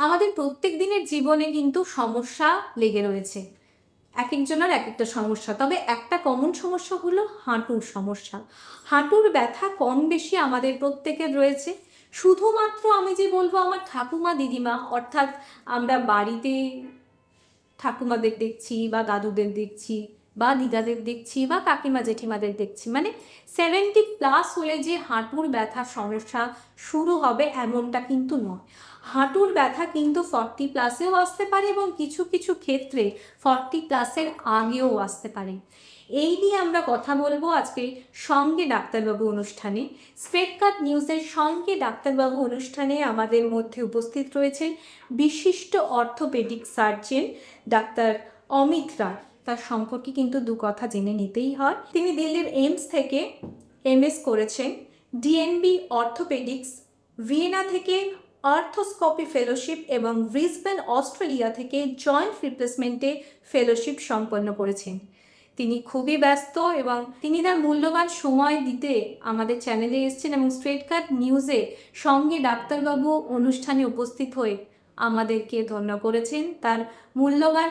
আমাদের প্রত্যেক দিনের জীবনে কিন্তু সমস্যা লেগে রয়েছে। একেকজনের একেকটা সমস্যা। তবে একটা কমন সমস্যা হলো হাঁটুর সমস্যা। হাঁটুর ব্যথা কম বেশি আমাদের প্রত্যেকের রয়েছে। শুধুমাত্র আমি যে বলবো আমার ঠাকুমা, দিদিমা অর্থাৎ আমরা বাড়িতে ঠাকুমাদের দেখছি বা দাদুদের দেখছি বা দিদাদের দেখছি বা কাকিমা জেঠিমাদের দেখছি, মানে 70+ হলে যে হাঁটুর ব্যথার সমস্যা শুরু হবে এমনটা কিন্তু নয়। হাঁটুর ব্যথা কিন্তু 40+এও আসতে পারে এবং কিছু কিছু ক্ষেত্রে 40+এর আগেও আসতে পারে। এই নিয়ে আমরা কথা বলবো আজকে সঙ্গে ডাক্তারবাবু অনুষ্ঠানে। স্ট্রেট কাট নিউজের সঙ্গে ডাক্তারবাবু অনুষ্ঠানে আমাদের মধ্যে উপস্থিত রয়েছেন বিশিষ্ট অর্থোপেডিক সার্জন ডাক্তার অমিত রায়। তার সম্পর্কে কিন্তু দু কথা জেনে নিতেই হয়। তিনি দিল্লির এইমস থেকে এমএস করেছেন, ডিএনবি অর্থোপেডিক্স, ভিয়েনা থেকে আর্থোস্কোপি ফেলোশিপ এবং ব্রিসবেন অস্ট্রেলিয়া থেকে জয়েন্ট রিপ্লেসমেন্টে ফেলোশিপ সম্পন্ন করেছেন। তিনি খুবই ব্যস্ত এবং তিনি তার মূল্যবান সময় দিতে আমাদের চ্যানেলে এসেছেন এবং স্ট্রেট কাট নিউজে সঙ্গে ডাক্তারবাবু অনুষ্ঠানে উপস্থিত হয়ে আমাদেরকে ধন্য করেছেন। তার মূল্যবান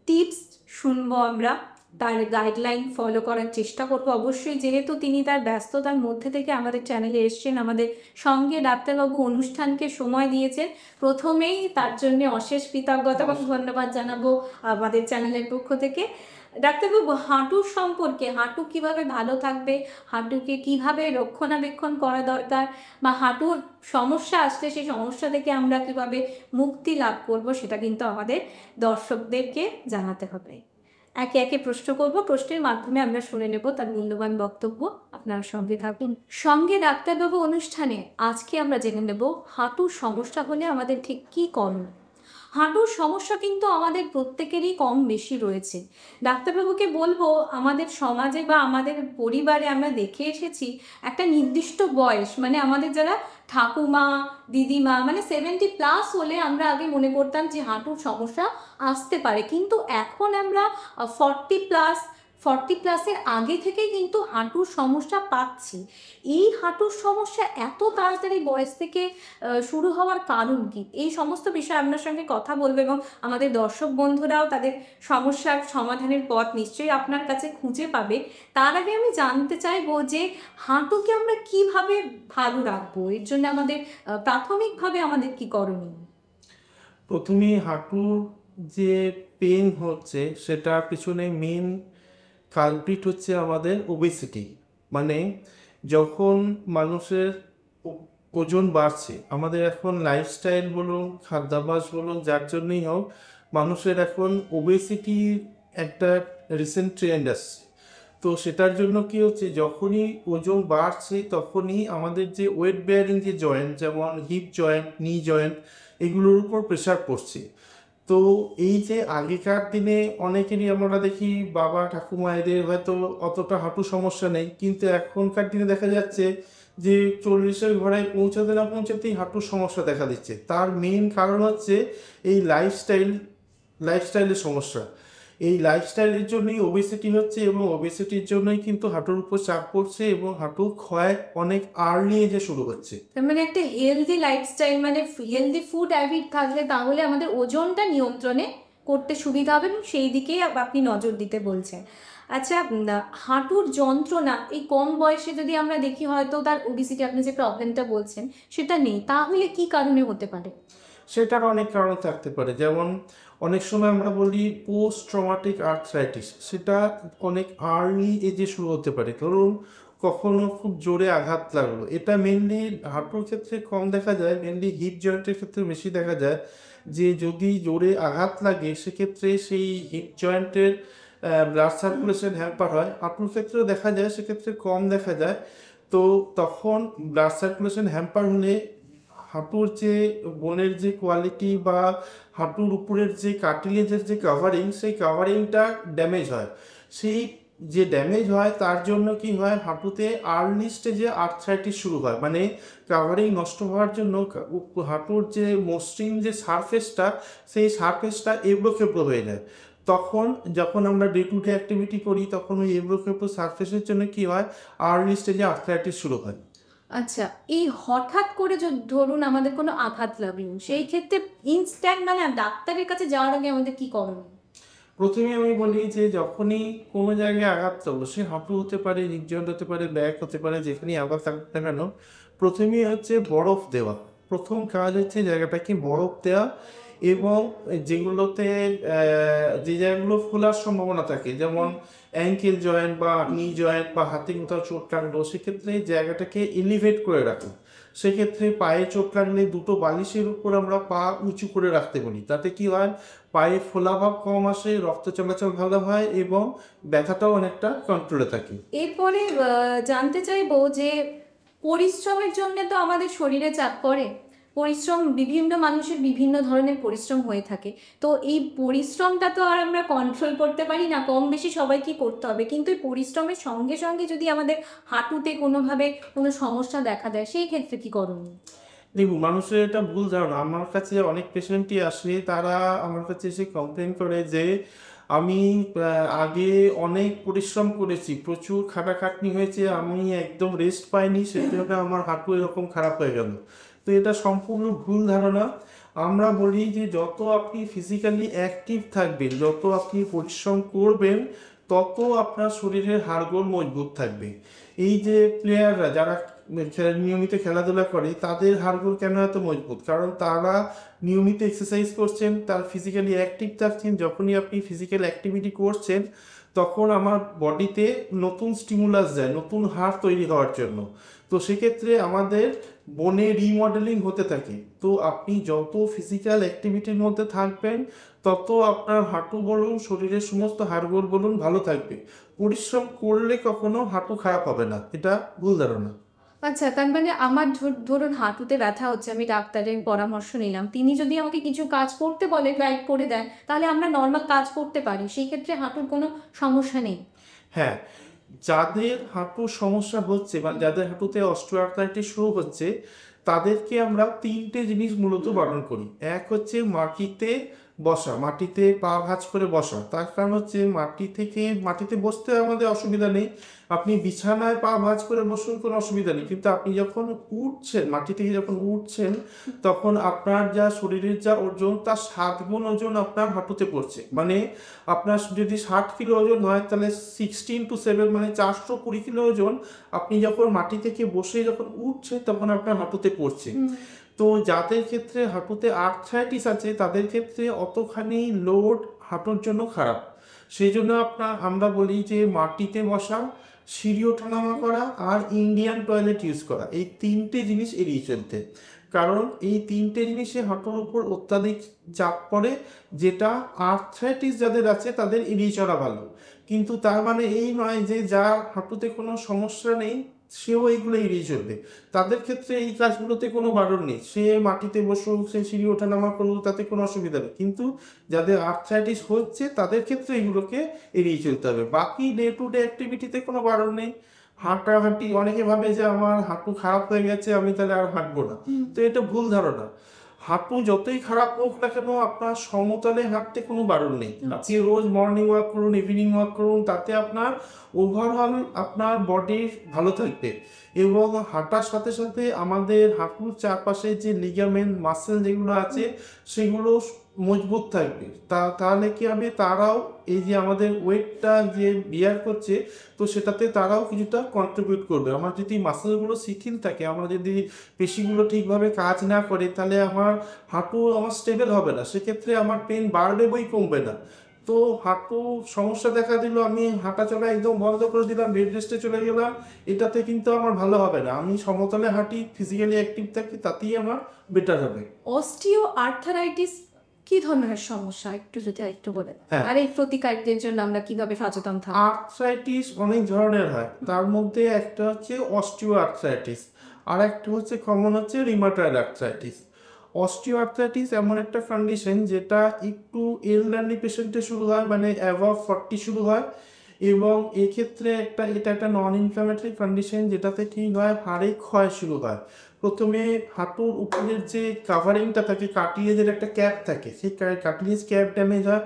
টিপস শুনবো আমরা, তার গাইডলাইন ফলো করার চেষ্টা করবো অবশ্যই, যেহেতু তিনি তার ব্যস্ততার মধ্যে থেকে আমাদের চ্যানেলে এসছেন, আমাদের সঙ্গে ডাক্তারবাবু অনুষ্ঠানকে সময় দিয়েছেন। প্রথমেই তার জন্য অশেষ কৃতজ্ঞতা এবং ধন্যবাদ জানাবো আমাদের চ্যানেলের পক্ষ থেকে। ডাক্তারবাবু, হাঁটুর সম্পর্কে, হাঁটু কিভাবে ভালো থাকবে, হাঁটুকে কিভাবে রক্ষণাবেক্ষণ করা দরকার, বা হাঁটুর সমস্যা আসলে সেই সমস্যা থেকে আমরা কিভাবে মুক্তি লাভ করব, সেটা কিন্তু আমাদের দর্শকদেরকে জানাতে হবে। একে একে প্রশ্ন করব, প্রশ্নের মাধ্যমে আমরা শুনে নেব তার মূল্যবান বক্তব্য। আপনার সঙ্গে থাকুন। সঙ্গে ডাক্তারবাবু অনুষ্ঠানে আজকে আমরা জেনে নেব হাঁটুর সমস্যা হলে আমাদের ঠিক কী করণীয়। হাঁটুর সমস্যা কিন্তু আমাদের প্রত্যেকেরই কম বেশি রয়েছে। ডাক্তারবাবুকে বলবো, আমাদের সমাজে বা আমাদের পরিবারে আমরা দেখে এসেছি একটা নির্দিষ্ট বয়স, মানে আমাদের যারা ঠাকুমা, দিদিমা, মানে 70+ হলে আমরা আগে মনে করতাম যে হাঁটুর সমস্যা আসতে পারে, কিন্তু এখন আমরা 40+এর আগে থেকেই কিন্তু হাঁটুর সমস্যা পাচ্ছি। এই হাঁটুর সমস্যা এত তাড়াতাড়ি বয়স থেকে শুরু হওয়ার কারণ কি? এই সমস্ত বিষয়ে আপনার সঙ্গে কথা বলবো এবং আমাদের দর্শক বন্ধুরাও তাদের সমস্যার সমাধানের পথ নিশ্চয়ই আপনার কাছে খুঁজে পাবে। তার আগে আমি জানতে চাইবো যে হাঁটুকে আমরা কিভাবে ভালো রাখবো, এর জন্য আমাদের প্রাথমিকভাবে আমাদের কি করণীয়? প্রথমে হাঁটুর যে পেন হচ্ছে সেটার পিছনে মেন কালপ্রিট হচ্ছে আমাদের ওবেসিটি। মানে যখন মানুষের ওজন বাড়ছে, আমাদের এখন লাইফস্টাইল বলুন, খাদ্যাভ্যাস বলুন, যার জন্যই হোক, মানুষের এখন ওবেসিটির একটা রিসেন্ট ট্রেন্ড আসছে। তো সেটার জন্য কি হচ্ছে, যখনই ওজন বাড়ছে তখনই আমাদের যে ওয়েট বেয়ারিং যে জয়েন্ট, যেমন হিপ জয়েন্ট, নি জয়েন্ট, এগুলোর উপর প্রেশার পড়ছে। তো এই যে আগেকার দিনে অনেকেরই আমরা দেখি বাবা ঠাকুমা এদের হয়তো অতটা হাঁটু সমস্যা নেই, কিন্তু এখনকার দিনে দেখা যাচ্ছে যে 40-এর ঘোড়ায় পৌঁছাতে না পৌঁছাতেই হাঁটুর সমস্যা দেখা দিচ্ছে। তার মেন কারণ হচ্ছে এই লাইফস্টাইলের সমস্যা। এই লাইফস্টাইলের জন্যই ওবেসিটি হচ্ছে এবং ওবেসিটির জন্যই কিন্তু হাঁটুর উপর চাপ পড়ছে এবং হাঁটু ক্ষয় অনেক আর্লি এজে শুরু হচ্ছে। তার মানে একটা হেলদি লাইফস্টাইল, মানে হেলদি ফুড হ্যাবিট থাকলে তাহলে আমাদের ওজনটা নিয়ন্ত্রণে করতে সুবিধা হবে এবং সেই দিকেই আপনি নজর দিতে বলছেন। আচ্ছা, হাঁটুর যন্ত্রণা এই কম বয়সে যদি আমরা দেখি, হয়তো তার ওবেসিটি, আপনি যে প্রবলেমটা বলছেন সেটা নেই, তাহলে কি কারণে হতে পারে? সেটার অনেক কারণ থাকতে পারে, যেমন অনেক সময় আমরা বলি পোস্ট ট্রমাটিক আর্থ্রাইটিস, সেটা অনেক আর্লি এজে শুরু হতে পারে। ধরুন কখনো খুব জোরে আঘাত লাগলো, এটা মেনলি হাঁটুর ক্ষেত্রে কম দেখা যায়, মেনলি হিপ জয়েন্টের ক্ষেত্রে বেশি দেখা যায়। যে যদি জোরে আঘাত লাগে সেক্ষেত্রে সেই হিপ জয়েন্টের ব্লাড সার্কুলেশন হ্যাম্পার হয়। হাঁটুর ক্ষেত্রেও দেখা যায়, সেক্ষেত্রে কম দেখা যায়। তো তখন ব্লাড সার্কুলেশন হ্যাম্পার হলে হাঁটুর যে বোনের যে কোয়ালিটি বা হাঁটুর উপরের যে কার্টিলেজের যে কাভারিং, সেই কাভারিংটা ড্যামেজ হয়। সেই যে ড্যামেজ হয় তার জন্য কি হয়, হাঁটুতে আর্লি স্টেজে আর্থ্রাইটিস শুরু হয়। মানে কাভারিং নষ্ট হওয়ার জন্য হাঁটুর যে মসৃণ যে সারফেসটা, সেই সারফেসটা এবড়োখেবড়ো হয়ে যায়। তখন যখন আমরা ডে টু ডে অ্যাক্টিভিটি করি, তখন ওই এবড়োখেবড়ো সারফেসের জন্য কি হয়, আর্লি স্টেজে আর্থ্রাইটিস শুরু হয়। আচ্ছা, এই হঠাৎ করে ধরুন আমাদের কোনো আঘাত লাগলো, সেই ক্ষেত্রে ইনস্ট্যান্ট মানে ডাক্তারের কাছে যাওয়ার আগে আমাদের কি করণীয়? প্রথমে আমি বলি যে যখনই কোনো জায়গায় আঘাত লাগলো, সে হাঁটু হতে পারে, হৃদযন্ত্র হতে পারে, ব্যাক হতে পারে, যেখানেই আঘাত থাকুক না কেন, প্রথমেই হচ্ছে বরফ দেওয়া। প্রথম কাজ হচ্ছে জায়গাটাকে বরফ দেওয়া, এবং যেগুলোতে যে জায়গাগুলো ফোলার সম্ভাবনা থাকে, যেমন অ্যাঙ্কেল জয়েন্ট বা নি জয়েন্ট বা হাতে কোথাও চোট লাগলো, সেক্ষেত্রে জায়গাটাকে এলিভেট করে রাখো। সেক্ষেত্রে পায়ে চোট লাগলে দুটো বালিশের উপর আমরা পা উঁচু করে রাখতে বলি। তাতে কি হয়, পায়ে ফোলাভাব কম আসে, রক্ত চলাচল ভালো হয় এবং ব্যথাটাও অনেকটা কন্ট্রোলে থাকে। এরপরে জানতে চাইবো যে পরিশ্রমের জন্য তো আমাদের শরীরে চাপ পড়ে। পরিশ্রম বিভিন্ন মানুষের বিভিন্ন ধরনের পরিশ্রম হয়ে থাকে। তো এই পরিশ্রমটা তো আর আমরা কন্ট্রোল করতে পারি না, কম বেশি সবাইকেই করতে হবে। কিন্তু এই পরিশ্রমের সঙ্গে সঙ্গে যদি আমাদের হাঁটুতে কোনোভাবে কোনো সমস্যা দেখা দেয়, সেই ক্ষেত্রে কি করণীয়? দেখুন, মানুষের এটা ভুল ধারণা। আমার কাছে অনেক পেশেন্টই আসে, তারা আমার কাছে এসে কমপ্লেন করে যে আমি আগে অনেক পরিশ্রম করেছি, প্রচুর খাটাখাটনি হয়েছে, আমি একদম রেস্ট পাইনি, সেই জন্য আমার হাঁটু এরকম খারাপ হয়ে গেল। তো এটা সম্পূর্ণ ভুল ধারণা। আমরা বলি যে যত আপনি ফিজিক্যালি অ্যাক্টিভ থাকবেন, যত আপনি পরিশ্রম করবেন, তত আপনার শরীরের হাড়গোড় মজবুত থাকবে। এই যে প্লেয়াররা যারা নিয়মিত খেলাধুলা করে, তাদের হাড়গোড় কেন এত মজবুত? কারণ তারা নিয়মিত এক্সারসাইজ করছেন, তার ফিজিক্যালি অ্যাক্টিভ থাকছেন। যখনই আপনি ফিজিক্যাল অ্যাক্টিভিটি করছেন, তখন আমার বডিতে নতুন স্টিমুলাস যায়, নতুন হাড় তৈরি হওয়ার জন্য। তো সেক্ষেত্রে আমাদের বনে রিমডেলিং হতে থাকে। তো আপনি যত ফিজিক্যাল অ্যাক্টিভিটির মধ্যে থাকবেন, তত আপনার হাঁটু বলুন, শরীরের সমস্ত হাড়গোড় বলুন ভালো থাকবে। পরিশ্রম করলে কখনো হাঁটু খারাপ হবে না, এটা ভুল ধারণা। আচ্ছা, তার মানে আমার ধরুন হাঁটুতে ব্যথা হচ্ছে, আমি ডাক্তারের পরামর্শ নিলাম। তিনি যদি আমাকে কিছু কাজ করতে বলে, গাইড করে দেন, তাহলে আমরা নর্মাল কাজ করতে পারি। সেই ক্ষেত্রে হাঁটুর কোনো সমস্যা নেই। হ্যাঁ, যাদের হাঁটুর সমস্যা হচ্ছে বা যাদের হাঁটুতে অস্টিওআর্থ্রাইটিস শুরু হচ্ছে, তাদেরকে আমরা তিনটে জিনিস মূলত বারণ করি। এক হচ্ছে মাটিতে বসা, মাটিতে পা ভাঁজ করে বসা। তার কারণ হচ্ছে মাটিতে বসতে আমাদের অসুবিধা নেই, আপনি বিছানায় পা ভাঁজ করে বসুন, কোনো অসুবিধা নেই। কিন্তু আপনি যখন উঠছেন, মাটি থেকে যখন উঠছেন, তখন আপনার যা শরীরের যা ওজন, তার 7 গুণ ওজন আপনার হাঁটুতে পড়ছে। মানে আপনার যদি 60 কিলো ওজন হয়, তাহলে 16 to 7 মানে 420 কিলো ওজন আপনি যখন মাটি থেকে বসে যখন উঠছে, তখন আপনার হাঁটুতে পড়ছে। তো যাদের ক্ষেত্রে হাঁটুতে আর্থ্রাইটিস আছে, তাদের ক্ষেত্রে অতখানি লোড হাঁটুর জন্য খারাপ। সেই জন্য আমরা বলি যে মাটিতে বসা, সিঁড়ি ওঠানামা করা আর ইন্ডিয়ান টয়লেট ইউজ করা, এই তিনটে জিনিস এড়িয়ে চলতে। কারণ এই তিনটে জিনিসে হাঁটুর উপর অত্যাধিক চাপ পড়ে, যেটা আর্থ্রাইটিস যাদের আছে তাদের এড়িয়ে চলা ভালো। কিন্তু তার মানে এই নয় যে যার হাঁটুতে কোনো সমস্যা নেই সেও এইগুলো এড়িয়ে চলবে। তাদের ক্ষেত্রে এই কাজগুলোতে কোনো বারণ নেই, সে মাটিতে বসুক, সে সিঁড়ি ওঠানামা করুক, তাতে কোনো অসুবিধা নেই। কিন্তু যাদের আর্থ্রাইটিস হচ্ছে, তাদের ক্ষেত্রে এইগুলোকে এড়িয়ে চলতে হবে। বাকি ডে টু ডে অ্যাক্টিভিটিতে কোনো বারণ নেই। হাঁটাহাঁটি, অনেকে ভাবে যে আমার হাঁটু খারাপ হয়ে গেছে, আমি তাহলে আর হাঁটবো না। তো এটা ভুল ধারণা। হাঁটু যতই খারাপ হোক না কেন, আপনার সমতলে হাঁটতে কোনো বারণ নেই। আপনি রোজ মর্নিং ওয়াক করুন, ইভিনিং ওয়াক করুন, তাতে আপনার ওভারঅল আপনার বডি ভালো থাকবে। এবং হাঁটার সাথে সাথে আমাদের হাঁটুর চারপাশে যে লিগামেন্ট মাসেল যেগুলো আছে, সেগুলো মজবুত থাকবে। তাহলে কি হবে, তারাও এই যে আমাদের ওয়েটটা যে বিয়ার করছে, তো সেটাতে তারাও কিছুটা কন্ট্রিবিউট করবে। আমার যদি মাসেলগুলো শিথিল থাকে, আমার যদি পেশিগুলো ঠিকভাবে কাজ না করে, তাহলে আমার হাঁটু আমার স্টেবল হবে না। সেক্ষেত্রে আমার পেন বাড়বে বই কমবে না। তো হাঁটু সমস্যা দেখা দিল, আমি হাঁটা চলা একদম বন্ধ করে দিলাম, বেড রেস্টে চলে গেলাম, এটাতে কিন্তু আমার ভালো হবে না। আমি সমতলে হাঁটি, ফিজিক্যালি অ্যাক্টিভ থাকি, তাতেই আমার বেটার হবে। অস্টিও আর্থারাইটিস কি ধরনের সমস্যা, একটু যদি একটু বলেন। হ্যাঁ, আর এই প্রতিকারদের জন্য আমরা কিভাবে সচেতন থাকবো? আর্থ্রাইটিস অনেক ধরনের হয়, তার মধ্যে একটা হচ্ছে অস্টিও আর্থ্রাইটিস, আর একটা হচ্ছে কমন হচ্ছে রিমাটয়েড আর্থ্রাইটিস। অস্টিও আর্থ্রাইটিস এমন একটা কন্ডিশন যেটা একটু এলডারলি পেশেন্টে শুরু হয়, মানে অ্যাবভ 40 শুরু হয়। এবং এক্ষেত্রে এটা একটা নন ইনফ্ল্যামেটরি কন্ডিশন, যেটাতে কি হয়, হাড়ে ক্ষয় শুরু হয়। প্রথমে হাঁটুর উপরের যে কাভারিংটা থাকে, কার্টিলেজের একটা ক্যাপ থাকে, সেই কার্টিলেজ ক্যাপ ড্যামেজ হয়।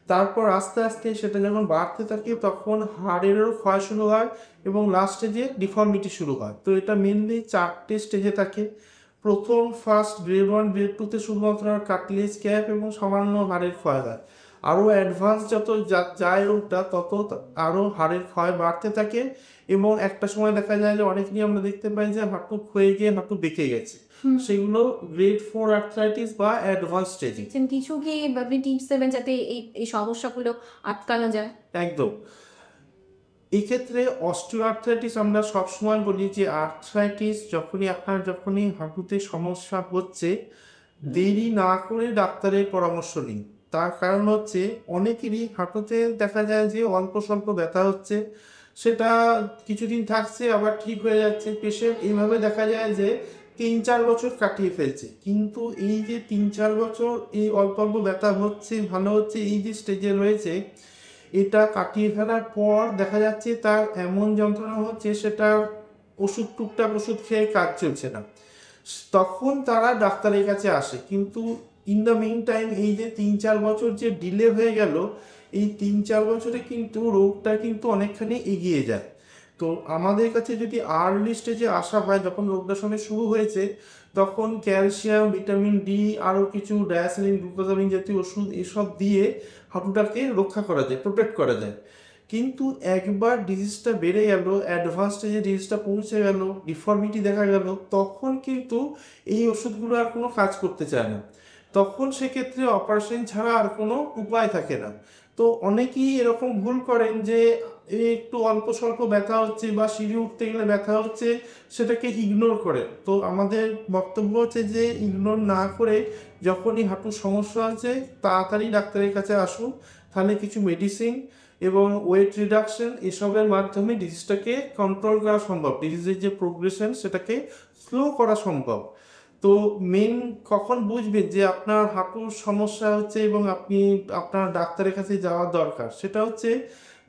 তারপর আস্তে আস্তে সেটা যখন বাড়তে থাকে তখন হাড়েরও ক্ষয় শুরু হয় এবং লাস্ট স্টেজে ডিফর্মিটি শুরু হয়। তো এটা মেনলি 4টে স্টেজে থাকে। প্রথম ফার্স্ট গ্রেড 1 গ্রেড 2তে শুধুমাত্র কার্টিলেজ ক্যাপ এবং সামান্য হাড়ের ক্ষয় হয়। আরও অ্যাডভান্স যত যায় রোগটা তত আরও হাড়ের ক্ষয় বাড়তে থাকে এবং একটা সময় দেখা যায় যে অনেকেরই আমরা দেখতে পাই যে হাঁটু ক্ষয়ে গিয়ে হাঁটু বেঁকে গেছে। সেগুলো গ্রেড 4 আর্থ্রাইটিস বা অ্যাডভান্স স্টেজিং। কিছু কি আপনি টিপস দেবেন যাতে এই এই সমস্যাগুলো আটকানো যায়? একদম। এক্ষেত্রে অস্টিও আর্থ্রাইটিস আমরা সবসময় বলি যে আর্থ্রাইটিস যখনই হাঁটুতে সমস্যা হচ্ছে দেরি না করে ডাক্তারের পরামর্শ নিন। তার কারণ হচ্ছে অনেকেরই হাঁটুতে দেখা যায় যে অল্প স্বল্প ব্যথা হচ্ছে, সেটা কিছুদিন থাকছে আবার ঠিক হয়ে যাচ্ছে। পেশেন্ট এইভাবে দেখা যায় যে 3-4 বছর কাটিয়ে ফেলছে, কিন্তু এই যে 3-4 বছর এই অল্প অল্প ব্যথা হচ্ছে ভালো হচ্ছে এই যে স্টেজে রয়েছে, এটা কাটিয়ে ফেলার পর দেখা যাচ্ছে তার এমন যন্ত্রণা হচ্ছে সেটা টুকটাক ওষুধ খেয়ে কাজ চলছে না, তখন তারা ডাক্তারের কাছে আসে। কিন্তু ইন দ্য মিন টাইম এই যে 3-4 বছর যে ডিলে হয়ে গেল, এই 3-4 বছরে কিন্তু রোগটা কিন্তু অনেকখানি এগিয়ে যায়। তো আমাদের কাছে যদি আর্লি স্টেজে আসা হয়, যখন রোগটা সঙ্গে শুরু হয়েছে, তখন ক্যালসিয়াম, ভিটামিন ডি, আরও কিছু ডায়াসিলিন, গ্লুকোজামিন জাতীয় ওষুধ এসব দিয়ে হাঁটুটাকে রক্ষা করা যায়, প্রোটেক্ট করা যায়। কিন্তু একবার ডিজিজটা বেড়ে গেল, অ্যাডভান্স স্টেজে ডিজিজটা পৌঁছে গেল, ডিফর্মিটি দেখা গেল, তখন কিন্তু এই ওষুধগুলো আর কোনো কাজ করতে চায় না। তখন সেক্ষেত্রে অপারেশন ছাড়া আর কোনো উপায় থাকে না। তো অনেকেই এরকম ভুল করেন যে একটু অল্প স্বল্প ব্যথা হচ্ছে বা সিঁড়ি উঠতে গেলে ব্যথা হচ্ছে, সেটাকে ইগনোর করে। তো আমাদের বক্তব্য হচ্ছে যে ইগনোর না করে যখনই হাঁটুর সমস্যা আছে তাড়াতাড়ি ডাক্তারের কাছে আসুন, তাহলে কিছু মেডিসিন এবং ওয়েট রিডাকশন এসবের মাধ্যমে ডিজিজটাকে কন্ট্রোল করা সম্ভব, ডিজিজের যে প্রোগ্রেশন সেটাকে স্লো করা সম্ভব। তো মেন কখন বুঝবেন যে আপনার হাঁটুর সমস্যা হচ্ছে এবং আপনি আপনার ডাক্তারের কাছে যাওয়ার দরকার, সেটা হচ্ছে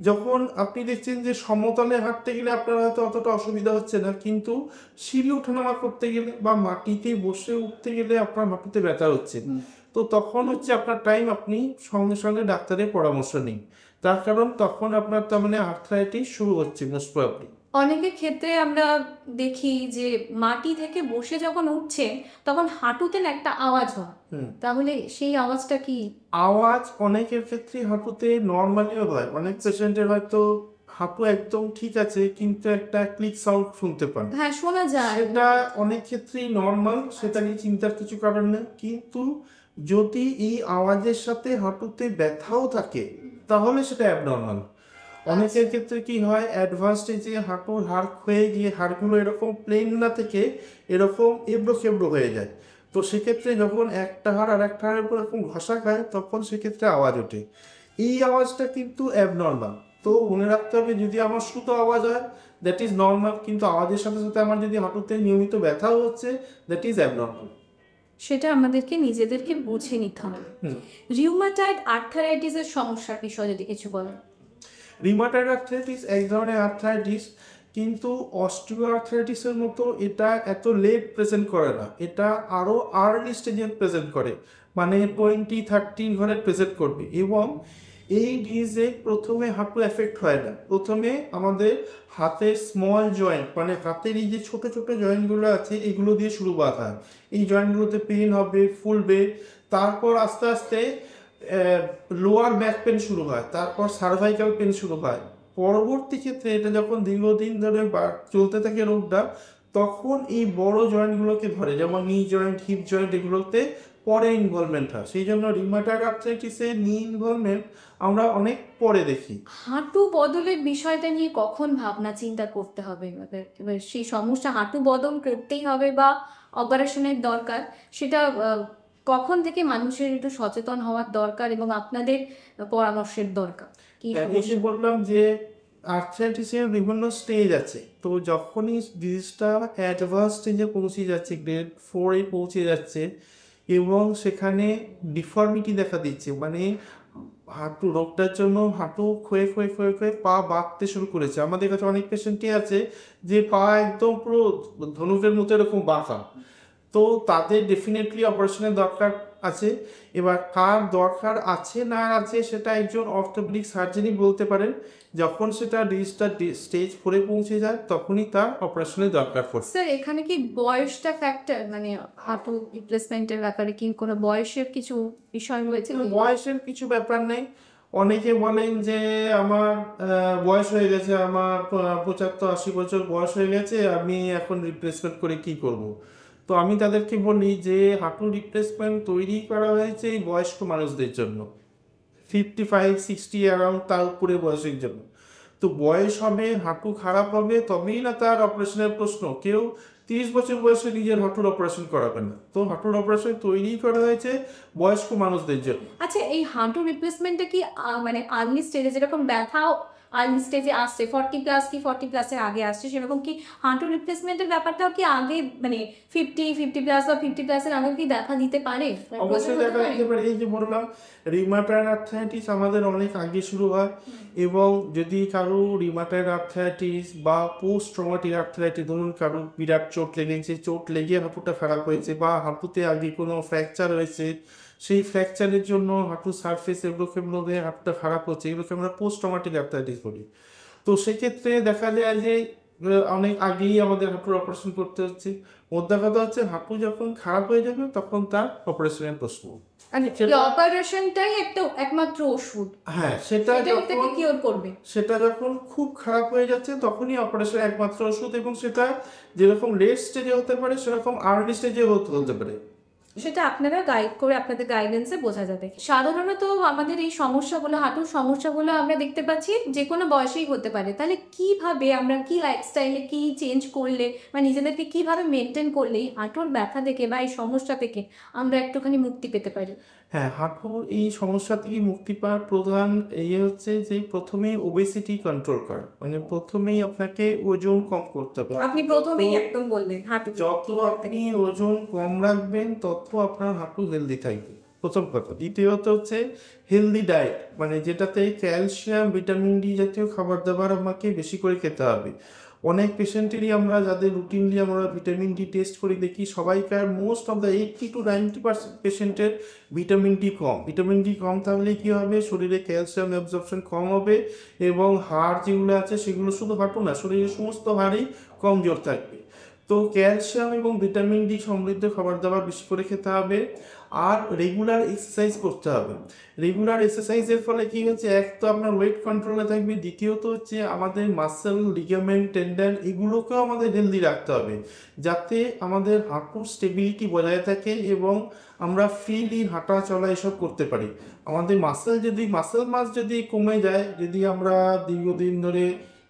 যখন আপনি দেখছেন যে সমতলে হাঁটতে গেলে আপনার হয়তো অতটা অসুবিধা হচ্ছে না, কিন্তু সিঁড়ি ওঠানামা করতে গেলে বা মাটিতে বসে উঠতে গেলে আপনার হাঁটুতে ব্যথা হচ্ছে। তো তখন হচ্ছে আপনার টাইম, আপনি সঙ্গে সঙ্গে ডাক্তারের পরামর্শ নিন। তার কারণ তখন আপনার তার মানে আর্থ্রাইটিস শুরু হচ্ছে মোস্ট প্রবাবলি। অনেকের ক্ষেত্রে আমরা দেখি যে মাটি থেকে বসে যখন উঠছে তখন হাঁটুতে না একটা আওয়াজ হয়, তাহলে সেই আওয়াজটা কি? আওয়াজ অনেকের ক্ষেত্রে হাঁটুতে নর্মালিও হয়। অনেক পেশেন্টের হয়তো হাঁটু একদম ঠিক আছে কিন্তু একটা ক্লিক সাউন্ড শুনতে পান, হ্যাঁ, শোনা যায়। সেটা অনেক ক্ষেত্রেই নর্মাল, সেটা নিয়ে চিন্তার কিছু কারণ নেই। কিন্তু যদি এই আওয়াজের সাথে হাঁটুতে ব্যথাও থাকে তাহলে সেটা অ্যাবনর্মাল। অনেকের ক্ষেত্রে কি হয়, অ্যাডভান্স স্টেজে হাঁটুর হাড় ক্ষয়ে গিয়ে হাড়গুলো এরকম প্লেন না থেকে এরকম এবড়ো খেবড়ো হয়ে যায়। তো সেক্ষেত্রে যখন একটা হাড় আর একটা হাড়ের উপর এরকম ঘষা খায় তখন সেক্ষেত্রে আওয়াজ ওঠে। এই আওয়াজটা কিন্তু অ্যাবনর্মাল। তো মনে রাখতে হবে, যদি আমার শুধু আওয়াজ হয় দ্যাট ইজ নর্মাল, কিন্তু আওয়াজের সাথে সাথে আমার যদি হাঁটুতে নিয়মিত ব্যথাও হচ্ছে দ্যাট ইজ অ্যাবনর্মাল। সেটা আমাদেরকে নিজেদেরকে বুঝে নিতে হবে। রিউমাটয়েড আর্থারাইটিসের সমস্যার বিষয়ে যদি কিছু বলেন। রিউমাটয়েড আর্থ্রাইটিস এক ধরনের আর্থ্রাইটিস, কিন্তু অস্টিও আর্থ্রাইটিসের মতো এটা এত লেট প্রেজেন্ট করে না, এটা আরও আর্লি স্টেজে প্রেজেন্ট করে, মানে 20-30 ঘরে প্রেজেন্ট করবে। এবং এই ডিজিজে প্রথমে হাঁটু এফেক্ট হয় না, প্রথমে আমাদের হাতের স্মল জয়েন্ট, মানে হাতের এই যে ছোট ছোট জয়েন্টগুলো আছে এগুলো দিয়ে শুরুবাত হয়। এই জয়েন্টগুলোতে পেন হবে, ফুলবে, তারপর আস্তে আস্তে লোয়ার ব্যাক পেন শুরু হয়, তারপর সার্ভাইকাল পেন শুরু হয়। পরবর্তী ক্ষেত্রে এটা যখন দীর্ঘদিন ধরে চলতে থাকে রোগটা, তখন এই বড় জয়েন্টগুলোকে ধরে, যেমন নি জয়েন্ট, হিপ জয়েন্ট, এগুলোতে পরে ইনভলভমেন্ট হয়। সেই জন্য রিউমাটয়েড আর্থ্রাইটিসে নি ইনভলভমেন্ট আমরা অনেক পরে দেখি। হাঁটু বদলের বিষয়টা নিয়ে কখন ভাবনা চিন্তা করতে হবে? এবার সেই সমস্যা হাঁটু বদল করতেই হবে বা অপারেশনের দরকার, সেটা কখন থেকে মানুষের একটু সচেতন হওয়ার দরকার এবং আপনাদের পরামর্শের দরকার কি? এসে বললাম যে আর্থ্রাইটিসের বিভিন্ন স্টেজ আছে। তো যখনই ডিজিজটা অ্যাডভান্স স্টেজে পৌঁছে যাচ্ছে, গ্রেড 4-এ পৌঁছে যাচ্ছে এবং সেখানে ডিফর্মিটি দেখা দিচ্ছে, মানে হাঁটু রোগটার জন্য হাঁটু ক্ষয়ে ক্ষয়ে ক্ষয়ে ক্ষয়ে পা বাঁকতে শুরু করেছে। আমাদের কাছে অনেক পেশেন্টই আছে যে পা একদম পুরো ধনুকের মতো এরকম বাঁকা, তো তাদের ডেফিনেটলি অপারেশনের দরকার আছে। এবার কার দরকার আছে না আছে সেটা একজন অর্থোপেডিক সার্জনই বলতে পারেন। যখন সেটা ডিজিটাল স্টেজ 4-এ পৌঁছে যায় তখনই তার অপারেশনের দরকার পড়ে। স্যার এখানে কি বয়সটা ফ্যাক্টর, মানে হাঁটু রিপ্লেসমেন্টের ব্যাপারে কি কোনো বয়সের কিছু বিষয় রয়েছে? বয়সের কিছু ব্যাপার নেই। অনেকে বলেন যে আমার বয়স হয়ে গেছে, আমার 75-80 বছর বয়স হয়ে গেছে, আমি এখন রিপ্লেসমেন্ট করে কি করব। তো আমি তাদেরকে বলি যে হাঁটু রিপ্লেসমেন্ট তৈরি করা হয়েছে এই বয়স্ক মানুষদের জন্য, 55-60 অ্যারাউন্ড, তার উপরে বয়সের জন্য। তো বয়স হবে, হাঁটু খারাপ হবে, তবেই না তার অপারেশনের প্রশ্ন। কেউ 30 বছর বয়সে নিজের হাঁটুর অপারেশন করাবে না। তো হাঁটুর অপারেশন তৈরি করা হয়েছে বয়স্ক মানুষদের জন্য। আচ্ছা, এই হাঁটু রিপ্লেসমেন্টটা কি মানে আর্লি স্টেজে যেরকম ব্যথাও আর্লি স্টেজে আসছে 40+ কি 40+-এর আগে আসছে, সেরকম কি হাঁটু রিপ্লেসমেন্টের ব্যাপারটাও কি আগে মানে 50+ বা 50+-এর আগে কি দেখা দিতে পারে? অবশ্যই দেখা দিতে পারে। এই যে বললাম, রিমাটয়েড আর্থ্রাইটিস আমাদের অনেক আগে শুরু হয়, এবং যদি কারো রিমাটয়েড আর্থ্রাইটিস বা পোস্ট ট্রমাটিক আর্থ্রাইটিস, ধরুন কারো বিরাট চোট লেগেছে, চোট লেগে হাঁটুটা খারাপ হয়েছে, বা হাঁটুতে আগে কোনো ফ্র্যাকচার হয়েছে, সেই ফ্র্যাকচারের জন্য হাঁটুর সারফেস এগুলোকে মধ্যে হাঁটুটা খারাপ হচ্ছে, এগুলোকে আমরা পোস্ট ট্রমাটিক আর্থ্রাইটিস বলি। তো সেক্ষেত্রে দেখা যায় যে অনেক আগেই আমাদের হাঁটুর অপারেশন করতে হচ্ছে। মোদ্দা কথা হচ্ছে হাঁটু যখন খারাপ হয়ে যাবে তখন তার অপারেশনের প্রশ্ন। অপারেশনটাই একটা একমাত্র ওষুধ। হ্যাঁ, সেটা এটাকে কিওর করবে। সেটা যখন খুব খারাপ হয়ে যাচ্ছে তখনই অপারেশন একমাত্র ওষুধ, এবং সেটা যেরকম লেট স্টেজে হতে পারে সেরকম আর্লি স্টেজে হতে পারে। সেটা আপনারা গাইড করে আপনাদের গাইডেন্সে বোঝা যাবে। সাধারণত আমাদের এই সমস্যাগুলো, হাঁটুর সমস্যাগুলো আমরা দেখতে পাচ্ছি যে কোনো বয়সেই হতে পারে। তাহলে কিভাবে আমরা কি লাইফস্টাইলে কি চেঞ্জ করলে বা নিজেদেরকে কিভাবে মেনটেন করলে এই হাঁটুর ব্যথা থেকে বা এই সমস্যা থেকে আমরা একটুখানি মুক্তি পেতে পারি? হ্যাঁ, হাঁটুর এই সমস্যা থেকে মুক্তি পাওয়ার প্রধান হচ্ছে যে প্রথমেই ওবেসিটি কন্ট্রোল করা, মানে প্রথমেই আপনাকে ওজন কম করতে হবে। আপনি প্রথমেই একদম বললেন হাঁটু। যত আপনি ওজন কম রাখবেন তত আপনার হাঁটু হেলদি থাকবে, প্রথম কথা। দ্বিতীয়ত হচ্ছে হেলদি ডায়েট, মানে যেটাতে ক্যালসিয়াম, ভিটামিন ডি জাতীয় খাবার দাবার আমাকে বেশি করে খেতে হবে। অনেক পেশেন্টেরই আমরা যাদের রুটিনলি আমরা ভিটামিন ডি টেস্ট করে দেখি, সবাইকার মোস্ট অফ দ্য 80-90% পেশেন্টের ভিটামিন ডি কম। ভিটামিন ডি কম থাকলে কী হবে, শরীরে ক্যালসিয়াম অ্যাবজর্পশন কম হবে, এবং হাড় যেগুলো আছে সেগুলো শুধু হাঁটু না, শরীরের সমস্ত হাড়ই কমজোর থাকবে। তো ক্যালসিয়াম এবং ভিটামিন ডি সমৃদ্ধ খাবার দাবার বেশি করে খেতে হবে, আর রেগুলার এক্সারসাইজ করতে হবে। রেগুলার এক্সারসাইজের ফলে কী হচ্ছে, এক তো আপনার ওয়েট কন্ট্রোলে থাকবে, দ্বিতীয়ত হচ্ছে আমাদের মাসেল, লিগামেন্ট, টেন্ডন এগুলোকেও আমাদের হেলদি রাখতে হবে, যাতে আমাদের হাঁটুর স্টেবিলিটি বজায় থাকে এবং আমরা ফ্রিলি হাঁটা চলা এসব করতে পারি। আমাদের মাসেল মাস যদি কমে যায়, যদি আমরা দীর্ঘদিন ধরে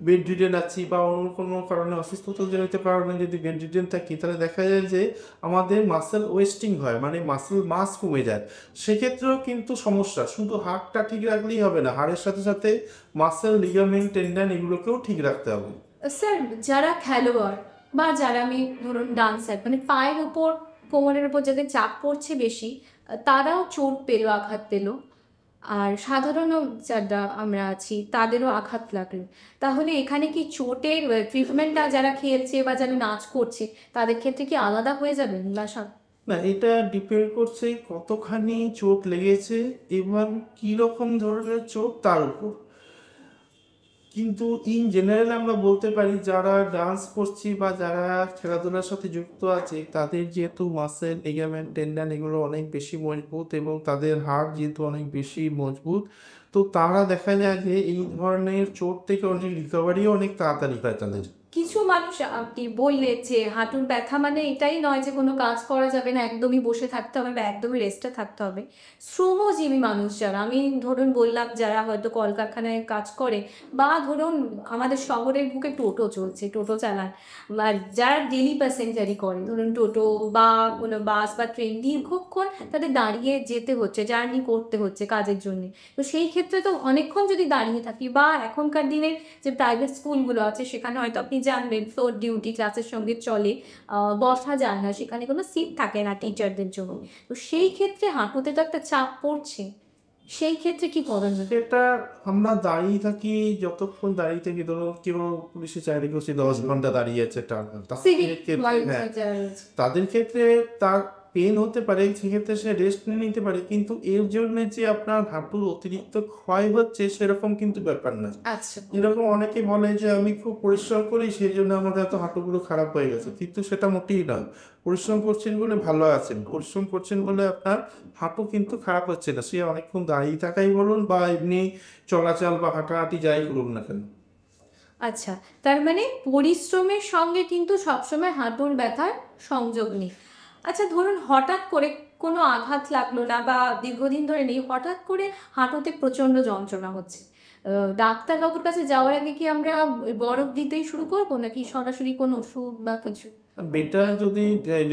বেড রিডেন আছি বা অন্য কোনো কারণে অসুস্থতাজনিত কারণে যদি বেড রিডেন থাকি, তাহলে দেখা যায় যে আমাদের মাসেল ওয়েস্টিং হয়, মানে মাসেল মাস কমে যায়। সেক্ষেত্রেও কিন্তু সমস্যা। শুধু হাড়টা ঠিক রাখলেই হবে না, হাড়ের সাথে সাথে মাসেল, লিগামেন্ট, টেন্ডন এগুলোকেও ঠিক রাখতে হবে। স্যার যারা খেলোয়াড় বা যারা আমি ধরুন ডান্সার, মানে পায়ের উপর কোমরের উপর যাদের চাপ পড়ছে বেশি, তারাও চোট পেলো, আঘাত পেলো, আর সাধারণ যারা আমরা আছি তাদেরও আঘাত লাগলো, তাহলে এখানে কি চোটের ট্রিটমেন্টটা যারা খেলছে বা যারা নাচ করছে তাদের ক্ষেত্রে কি আলাদা হয়ে যাবে না? না, এটা ডিপেন্ড করছে কতখানি চোট লেগেছে এবং কীরকম ধরনের চোট তার উপর। কিন্তু ইন জেনারেল আমরা বলতে পারি যারা ডান্স করছি বা যারা খেলাধুলার সাথে যুক্ত আছে, তাদের যেহেতু মাসেল, লিগামেন্ট, টেন্ডন এগুলো অনেক বেশি মজবুত এবং তাদের হাড় যেহেতু অনেক বেশি মজবুত, তো তারা দেখা যায় যে এই ধরনের চোট থেকে অনেক রিকভারিও অনেক তাড়াতাড়ি পায় তাদের। কিছু মানুষ আপনি বললেন যে হাঁটুর ব্যথা মানে এটাই নয় যে কোনো কাজ করা যাবে না, একদমই বসে থাকতে হবে বা একদমই রেস্টে থাকতে হবে। শ্রমজীবী মানুষ যারা, আমি ধরুন বললাম যারা হয়তো কলকারখানায় কাজ করে, বা ধরুন আমাদের শহরের বুকে টোটো চলছে, টোটো চালান, বা যারা ডেলি প্যাসেঞ্জারি করে, ধরুন টোটো বা কোনো বাস বা ট্রেন, দীর্ঘক্ষণ তাদের দাঁড়িয়ে যেতে হচ্ছে, জার্নি করতে হচ্ছে কাজের জন্যে। তো সেই ক্ষেত্রে তো অনেকক্ষণ যদি দাঁড়িয়ে থাকি, বা এখনকার দিনের যে প্রাইভেট স্কুলগুলো আছে সেখানে হয়তো আপনি জানবেন ফ্লোর ডিউটি ক্লাসের সঙ্গে চলে, বসা যায় না, সেখানে কোনো সিট থাকে না টিচারদের জন্য। তো সেই ক্ষেত্রে হাঁটুতে তো একটা চাপ পড়ছে, সেই ক্ষেত্রে কি করা যাবে? এটা আমরা দাঁড়িয়ে থাকি, যতক্ষণ দাঁড়িয়ে থাকি, ধরো কেউ পুলিশের চাকরি করছে 10 ঘন্টা দাঁড়িয়ে আছে টানা, তাদের ক্ষেত্রে তার পেন হতে পারে, সেক্ষেত্রে সে রেস্ট নিয়ে নিতে পারে, কিন্তু এর জন্য যে আপনার হাঁটুর অতিরিক্ত ক্ষয় হচ্ছে সেরকম কিন্তু ব্যাপার না। আচ্ছা। এরকম অনেকে বলে যে আমি খুব পরিশ্রম করি সেই জন্য আমাদের এত হাঁটুগুলো খারাপ হয়ে গেছে, কিন্তু সেটা মোটেই নয়। পরিশ্রম করছেন বলে ভালো আছেন, পরিশ্রম করছেন বলে আপনার হাঁটু কিন্তু খারাপ হচ্ছে না, সে অনেকক্ষণ দাঁড়িয়ে থাকাই বলুন বা এমনি চলাচল বা হাঁটাহাঁটি যাই করুন না কেন। আচ্ছা, তার মানে পরিশ্রমের সঙ্গে কিন্তু সবসময় হাঁটুর ব্যথার সংযোগ নেই। আচ্ছা, ধরুন হঠাৎ করে কোনো আঘাত লাগলো না বা দীর্ঘদিন ধরে নেই, হঠাৎ করে হাঁটুতে প্রচণ্ড যন্ত্রণা হচ্ছে, ডাক্তারবাবুর কাছে যাওয়ার আগে কি আমরা বরফ দিতেই শুরু করবো নাকি সরাসরি কোনো ওষুধ বা কিছু? বেটার যদি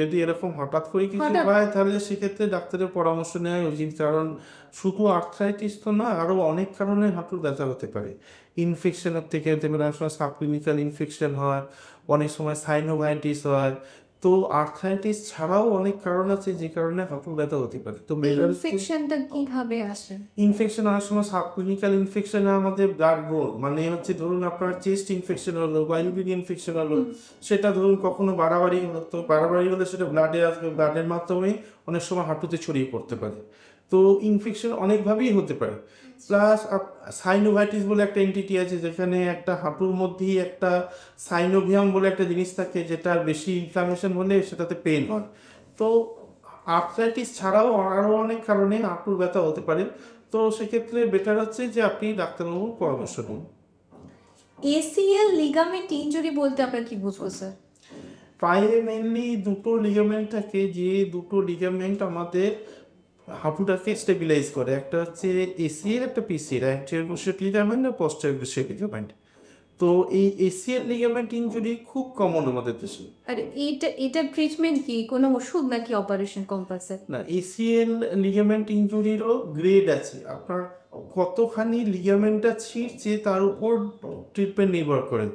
যদি এরকম হঠাৎ করে কিছু হঠাৎ হয় তাহলে সেক্ষেত্রে ডাক্তারের পরামর্শ নেওয়া উচিত, কারণ শুধু আর্থ্রাইটিস তো না, আরও অনেক কারণে হাঁটুর ব্যথা হতে পারে। ইনফেকশনের থেকে হতে পারে, অনেক সময় সাবক্লিনিক্যাল ইনফেকশন হয়, অনেক সময় সাইনোভাইটিস হয়। তো আর্থ্রাইটিস ছাড়াও অনেক কারণ আছে যে কারণে হাঁটুর ব্যথা হতে পারে। তো ইনফেকশনটা কিভাবে আসে? ইনফেকশন অনেক সময় সাবক্লিনিক্যাল ইনফেকশনে আমাদের ব্লাড বোন, মানে হচ্ছে ধরুন আপনার চেস্ট ইনফেকশন হলো বা ইউরিন ইনফেকশন হলো, সেটা ধরুন কখনো বাড়াবাড়ি হলো, তো বাড়াবাড়ি হলে সেটা ব্লাডে আসবে, ব্লাডের মাধ্যমে অনেক সময় হাঁটুতে ছড়িয়ে পড়তে পারে। তো ইনফেকশন অনেকভাবেই হতে পারে। প্লাস সাইনোভাইটিস বলে একটা এন্টিটি আছে, যেখানে একটা হাঁটুর মধ্যেই একটা সাইনোভিয়াম বলে একটা জিনিস থাকে, যেটা বেশি ইনফ্লামেশন হলে সেটাতে পেন হয়। তো আর্থ্রাইটিস ছাড়াও আরও অনেক কারণে হাঁটুর ব্যথা হতে পারে। তো সেক্ষেত্রে বেটার হচ্ছে যে আপনি ডাক্তারবাবুর পরামর্শ নিন। এসিএল লিগামেন্ট ইনজুরি বলতে আমরা কি বুঝবো স্যার? পায়ে মেনলি দুটো লিগামেন্ট থাকে, যে দুটো লিগামেন্ট আমাদের হাঁটুটাকে স্টেবিলাইজ করে। একটা হচ্ছে এসিএল, একটা পিসিএল, অ্যান্টেরিয়র ক্রুশিয়েট লিগামেন্ট আর পোস্টেরিয়র ক্রুশিয়েট লিগামেন্ট। তো এই এসিএল লিগামেন্ট ইনজুরি খুব কমন আমাদের দেশে। আর এটা ট্রিটমেন্ট কি, কোনো ওষুধ নাকি অপারেশন কম্পালসারি? না, এসিএল লিগামেন্ট ইনজুরিরও গ্রেড আছে। আপনার কতখানি লিগামেন্টটা ছিঁড়ছে তার উপর ট্রিটমেন্ট নির্ভর করে।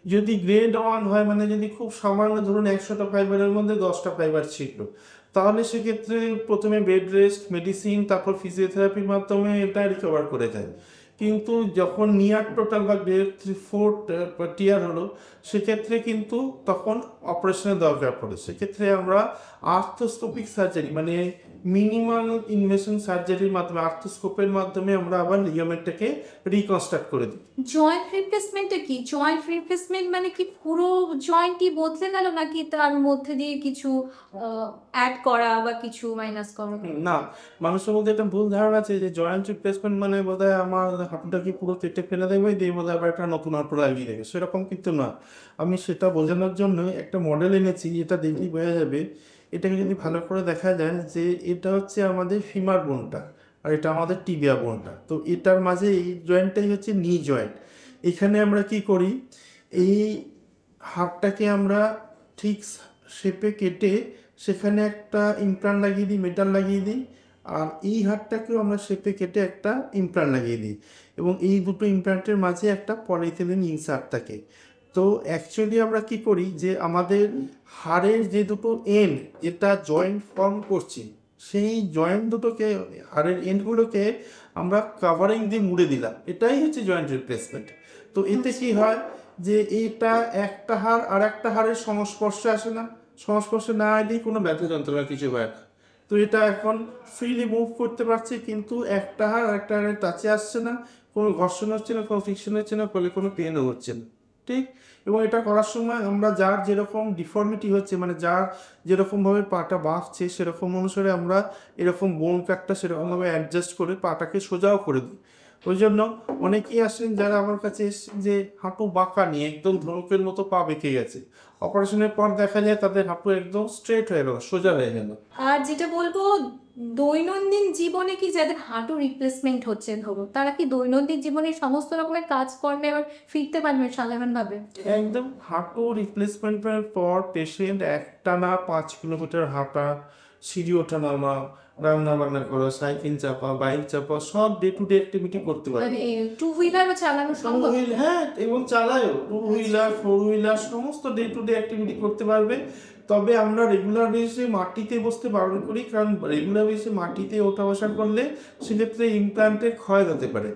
যদি গ্রেড 1 হয়, মানে যদি খুব সামান্য ধরুন 100টা ফাইবারের মধ্যে 10টা ফাইবার ছিঁড়লো, তাহলে সেক্ষেত্রে প্রথমে বেড রেস্ট, মেডিসিন, তারপর ফিজিওথেরাপির মাধ্যমে এটা রিকভার করে যায়। কিন্তু যখন নিয়ার টোটাল বা গ্রেড 4 টিয়ার হলো, সেক্ষেত্রে কিন্তু তখন অপারেশনের দরকার পড়ে। সেক্ষেত্রে আমরা আর্থ্রোস্কোপিক সার্জারি, মানে মিনিমাল ইনভেশন সার্জারির মাধ্যমে, আর্থ্রোস্কোপের মাধ্যমে আমরা আবার লিগামেন্টটাকে রিকনস্ট্রাক্ট করে দিই। জয়েন্ট রিপ্লেসমেন্টটা কি? জয়েন্ট রিপ্লেসমেন্ট মানে কি পুরো জয়েন্টই বদলে গেল নাকি তার মধ্যে দিয়ে কিছু অ্যাড করা বা কিছু মাইনাস করা? না, মানুষের মধ্যে একটা ভুল ধারণা আছে যে জয়েন্ট রিপ্লেসমেন্ট মানে বোধহয় আমার হাঁটুটাকে পুরো কেটে ফেলে দেবে, দিয়ে বোধহয় আবার একটা নতুন হাঁটু লাগিয়ে দেবে, সেরকম কিন্তু না। আমি সেটা বোঝানোর জন্য একটা মডেল এনেছি, এটা দেখলেই বোঝা যাবে। এটাকে যদি ভালো করে দেখা যায় যে এটা হচ্ছে আমাদের ফিমার বোনটা, আর এটা আমাদের টিবিয়া বোনটা। তো এটার মাঝে এই জয়েন্টটাই হচ্ছে নি জয়েন্ট। এখানে আমরা কি করি, এই হাড়টাকে আমরা ঠিক শেপে কেটে সেখানে একটা ইমপ্লান্ট লাগিয়ে দিই, মেটাল লাগিয়ে দিই, আর এই হাড়টাকেও আমরা শেপে কেটে একটা ইমপ্লান্ট লাগিয়ে দিই, এবং এই দুটো ইমপ্লান্টের মাঝে একটা পলিথিলিন ইনসার্ট থাকে। তো অ্যাকচুয়ালি আমরা কি করি যে আমাদের হাড়ের যে দুটো এন্ড, যেটা জয়েন্ট ফর্ম করছি, সেই জয়েন্ট দুটোকে, হাড়ের এন্ডগুলোকে আমরা কাভারিং দিয়ে মুড়ে দিলাম, এটাই হচ্ছে জয়েন্ট রিপ্লেসমেন্ট। তো এতে কি হয় যে এইটা একটা হাড় আর একটা হাড়ের সংস্পর্শে আসে না, সংস্পর্শে না এলেই কোনো ব্যথা যন্ত্রণা কিছু হয় না। তো এটা এখন ফ্রিলি মুভ করতে পারছে, কিন্তু একটা হাড় আর একটা হাড়ের টাচে আসছে না, কোনো ঘর্ষণ হচ্ছে না, কোনো ফ্রিকশন হচ্ছে না, ফলে কোনো পেনও হচ্ছে না, ঠিক। এবং এটা করার সময় আমরা যার যেরকম ডিফর্মিটি হচ্ছে, মানে যার যেরকমভাবে পাটা বাঁকছে, সেরকম অনুসারে আমরা এরকম বোন কাটটা সেরকমভাবে অ্যাডজাস্ট করে পাটাকে সোজাও করে দিই। ওই জন্য অনেকেই আসেন যারা আমার কাছে এসেছেন যে হাঁটু বাঁকা নিয়ে একদম ধনুকের মতো পা বেঁকে গেছে, অপারেশনের পর দেখা যায় তাদের হাঁটু একদম স্ট্রেট হয়ে গেল, সোজা হয়ে গেল। আর যেটা বলবো, দৈনন্দিন জীবনে কি যাদের হাঁটু রিপ্লেসমেন্ট হচ্ছে ধরো, তারা কি দৈনন্দিন জীবনে সমস্ত রকমের কাজকর্মে আবার ফিরতে পারবে সাধারণভাবে? একদম, হাঁটু রিপ্লেসমেন্টের পর পেশেন্ট একটানা 5 কিলোমিটার হাঁটা, সিঁড়ি ওঠা নামা, রান্না বান্না করা, সাইকেল চাপা, বাইক চাপা, সব ডে টু ডে অ্যাক্টিভিটি করতে পারে। মানে টু হুইলারও চালানো সম্ভব? হ্যাঁ, এবং চালায়ও, 2 হুইলার 4 হুইলার সমস্ত ডে টু ডে অ্যাক্টিভিটি করতে পারবে। তবে আমরা রেগুলার বেসিসে মাটিতে বসতে বারণ করি, কারণ রেগুলার বেসিসে মাটিতে ওঠা বসা করলে সেক্ষেত্রে ইমপ্লান্টের ক্ষয় হতে পারে।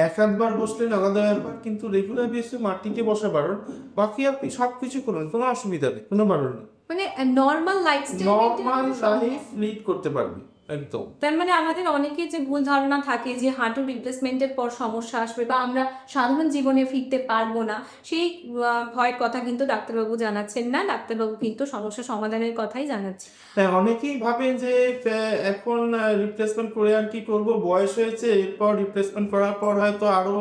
এক আধবার বসলে আলাদা ব্যাপার, কিন্তু রেগুলার বেসিসে মাটিতে বসা বারণ। বাকি আপনি সব কিছু করুন, কোনো অসুবিধা নেই, কোনো বারণ নেই। মানে normal lifestyle normal life lead করতে পারবি একদম। তার মানে আমাদের অনেকের যে ভুল ধারণা থাকে যে হাঁটু রিপ্লেসমেন্টের পর সমস্যা আসবে বা আমরা সাধারণ জীবনে ফিরতে পারবো না, সেই ভয়ের কথা কিন্তু ডাক্তারবাবু জানাচ্ছেন না। ডাক্তারবাবু কিন্তু সমস্যা সমাধানের কথাই জানাচ্ছে। হ্যাঁ, অনেকেই ভাবে যে এখন রিপ্লেসমেন্ট করে আর কি করব, বয়স হয়েছে, এরপর রিপ্লেসমেন্ট করার পর হয়তো আরো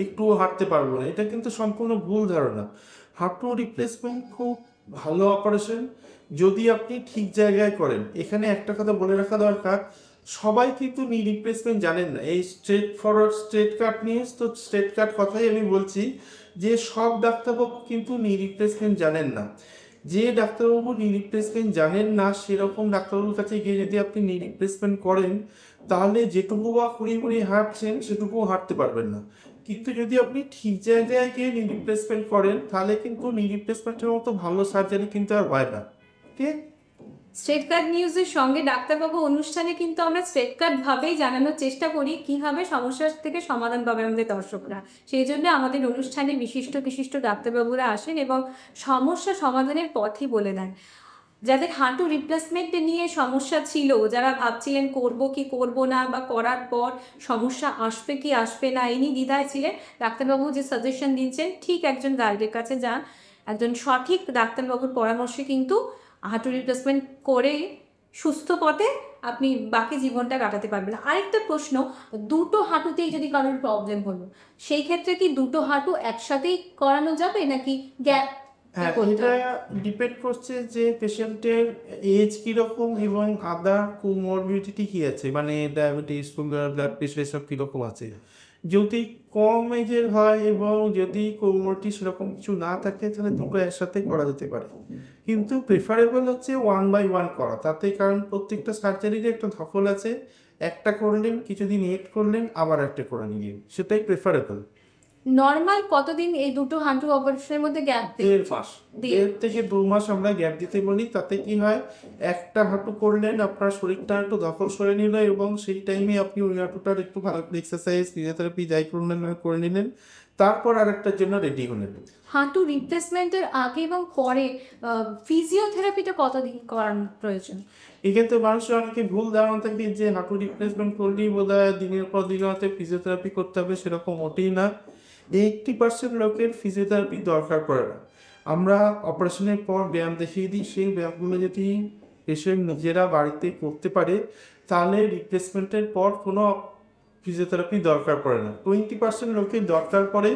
একটু হাঁটতে পারবো না। এটা কিন্তু সম্পূর্ণ ভুল ধারণা। হাঁটু রিপ্লেসমেন্ট খুব ভালো অপারেশন যদি আপনি ঠিক জায়গায় করেন। এখানে একটা কথা বলে রাখা দরকার, সবাই কিন্তু নি রিপ্লেসমেন্ট জানেন না। এই স্ট্রেট ফরওয়ার্ড স্ট্রেট কাট নিয়ে তো স্ট্রেট কাট কথাই আমি বলছি যে সব ডাক্তারবাবু কিন্তু নি রিপ্লেসমেন্ট জানেন না। যে ডাক্তারবাবু নি রিপ্লেসমেন্ট জানেন না সেরকম ডাক্তারবাবুর কাছে গিয়ে যদি আপনি নি রিপ্লেসমেন্ট করেন, তাহলে যেটুকু বা কুড়ি হাঁটছেন সেটুকু হাঁটতে পারবেন না। কিন্তু যদি আপনি ঠিক জায়গায় গিয়ে নি রিপ্লেসমেন্ট করেন, তাহলে কিন্তু নি রিপ্লেসমেন্টের মতো ভালো সার্জারি কিন্তু আর হয় না। ঠিক স্ট্রেট কাট নিউজের সঙ্গে ডাক্তারবাবু অনুষ্ঠানে কিন্তু আমরা স্ট্রেট কাট ভাবেই জানানোর চেষ্টা করি কিভাবে সমস্যার থেকে সমাধান পাবে আমাদের দর্শকরা। সেই জন্য আমাদের অনুষ্ঠানে বিশিষ্ট বিশিষ্ট ডাক্তারবাবুরা আসেন এবং সমস্যা সমাধানের পথই বলে দেন। যাদের হাঁটু রিপ্লেসমেন্ট নিয়ে সমস্যা ছিল, যারা ভাবছিলেন করব কি করব না বা করার পর সমস্যা আসবে কি আসবে না এই নিয়ে দ্বিধায় ছিলেন, ডাক্তারবাবু যে সাজেশন দিচ্ছেন ঠিক একজন গাইডের কাছে যান। একজন সঠিক ডাক্তারবাবুর পরামর্শে কিন্তু হাঁটু রিপ্লেসমেন্ট করে সুস্থ পথে আপনি বাকি জীবনটা কাটাতে পারবেন। আরেকটা প্রশ্ন, দুটো হাঁটুতেই যদি কারোর প্রবলেম হলো, সেই ক্ষেত্রে কি দুটো হাঁটু একসাথেই করানো যাবে নাকি গ্যাপ? হ্যাঁ, এটা ডিপেন্ড করছে যে পেশেন্টের এজ কীরকম এবং আদার কোমরবিডিটি কী আছে, মানে ডায়াবেটিস, সুগার, ব্লাড প্রেশার এসব কীরকম আছে। যদি কম এজের হয় এবং যদি কোমরটি সেরকম কিছু না থাকে, তাহলে দুটো একসাথে করা যেতে পারে। কিন্তু প্রেফারেবল হচ্ছে 1 by 1 করা, তাতে কারণ প্রত্যেকটা সার্জারির একটা ধকল আছে, একটা করলেন, কিছুদিন ওয়েট করলেন, আবার একটা করে নিলেন, সেটাই প্রেফারেবল। নর্মাল কতদিন এই দুটো হাঁটু অপারেশনের মধ্যে গ্যাপ? 1.5 মাস, 1.5 থেকে 2 মাস আমরা গ্যাপ দিতে বলি। তাতে কি হয়, একটা হাঁটু করলেন, আপনার শরীরটা একটু দখল সরে নিল এবং সেই টাইমে আপনি ওই হাঁটুটার একটু ভালো এক্সারসাইজ, ফিজিওথেরাপি যাই করলেন করে নিলেন, তারপর আরেকটার জন্য রেডি হলেন। হাঁটু রিপ্লেসমেন্টের আগে এবং পরে ফিজিওথেরাপিটা কতদিন করার প্রয়োজন? এক্ষেত্রে মানুষের অনেকে ভুল ধারণা থাকে যে হাঁটু রিপ্লেসমেন্ট করলেই বোধহয় দিনের পর দিন হয়তো ফিজিওথেরাপি করতে হবে, সেরকম মোটেই না। 80% লোকের ফিজিওথেরাপি দরকার পড়ে না। আমরা অপারেশনের পর ব্যায়াম দেখিয়ে দিই, সেই ব্যায়ামগুলো যদি পেশেন্ট নিজেরা বাড়িতে করতে পারে, তাহলে রিপ্লেসমেন্টের পর কোনো ফিজিওথেরাপি দরকার পড়ে না। 20% লোকের দরকার পড়ে,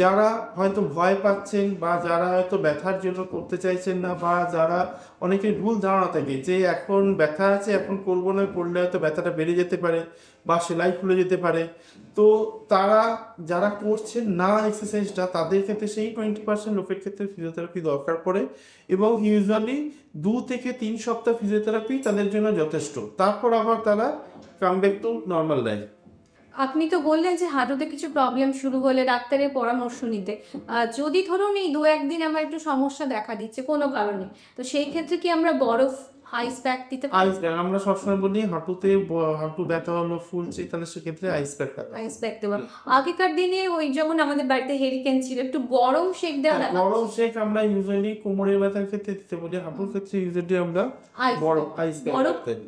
যারা হয়তো ভয় পাচ্ছেন বা যারা হয়তো ব্যথার জন্য করতে চাইছেন না, বা যারা অনেকের ভুল ধারণা থাকে যে এখন ব্যথা আছে, এখন করবো না, করলে হয়তো ব্যথাটা বেড়ে যেতে পারে বা সেলাই খুলে যেতে পারে। তো তারা যারা করছেন না এক্সারসাইজটা, তাদের ক্ষেত্রে সেই 20% লোকের ক্ষেত্রে ফিজিওথেরাপি দরকার পড়ে এবং ইউজুয়ালি 2 থেকে 3 সপ্তাহ ফিজিওথেরাপি তাদের জন্য যথেষ্ট। তারপর আবার তারা come back to normal life. আপনি তো বললেন যে হাঁটুতে কিছু প্রবলেম শুরু হলে ডাক্তারের পরামর্শ নিতে। যদি ধরুন এই 2-1 দিন আমার একটু সমস্যা দেখা দিচ্ছে কোনো কারণে, তো সেই ক্ষেত্রে কি আমরা বরফ আইস প্যাক দিতে পারি? আইস প্যাক আমরা সবসময় বলি, হাঁটু ব্যথা হলো ফুলছে, তাহলে সেক্ষেত্রে আইস প্যাক লাগাই। আইস প্যাক দেওয়া। আগেকার দিনে ওই যেমন আমাদের বাড়িতে হেরিকেন ছিল, একটু গরম শেক দেওয়া হ্যাঁ, গরম শেক আমরা ইউজুয়ালি কোমরের ব্যথার ক্ষেত্রে দিতে বলি, হাঁটুর ক্ষেত্রে ইউজুয়ালি আমরা বরফ আইস প্যাক বরফ দিই।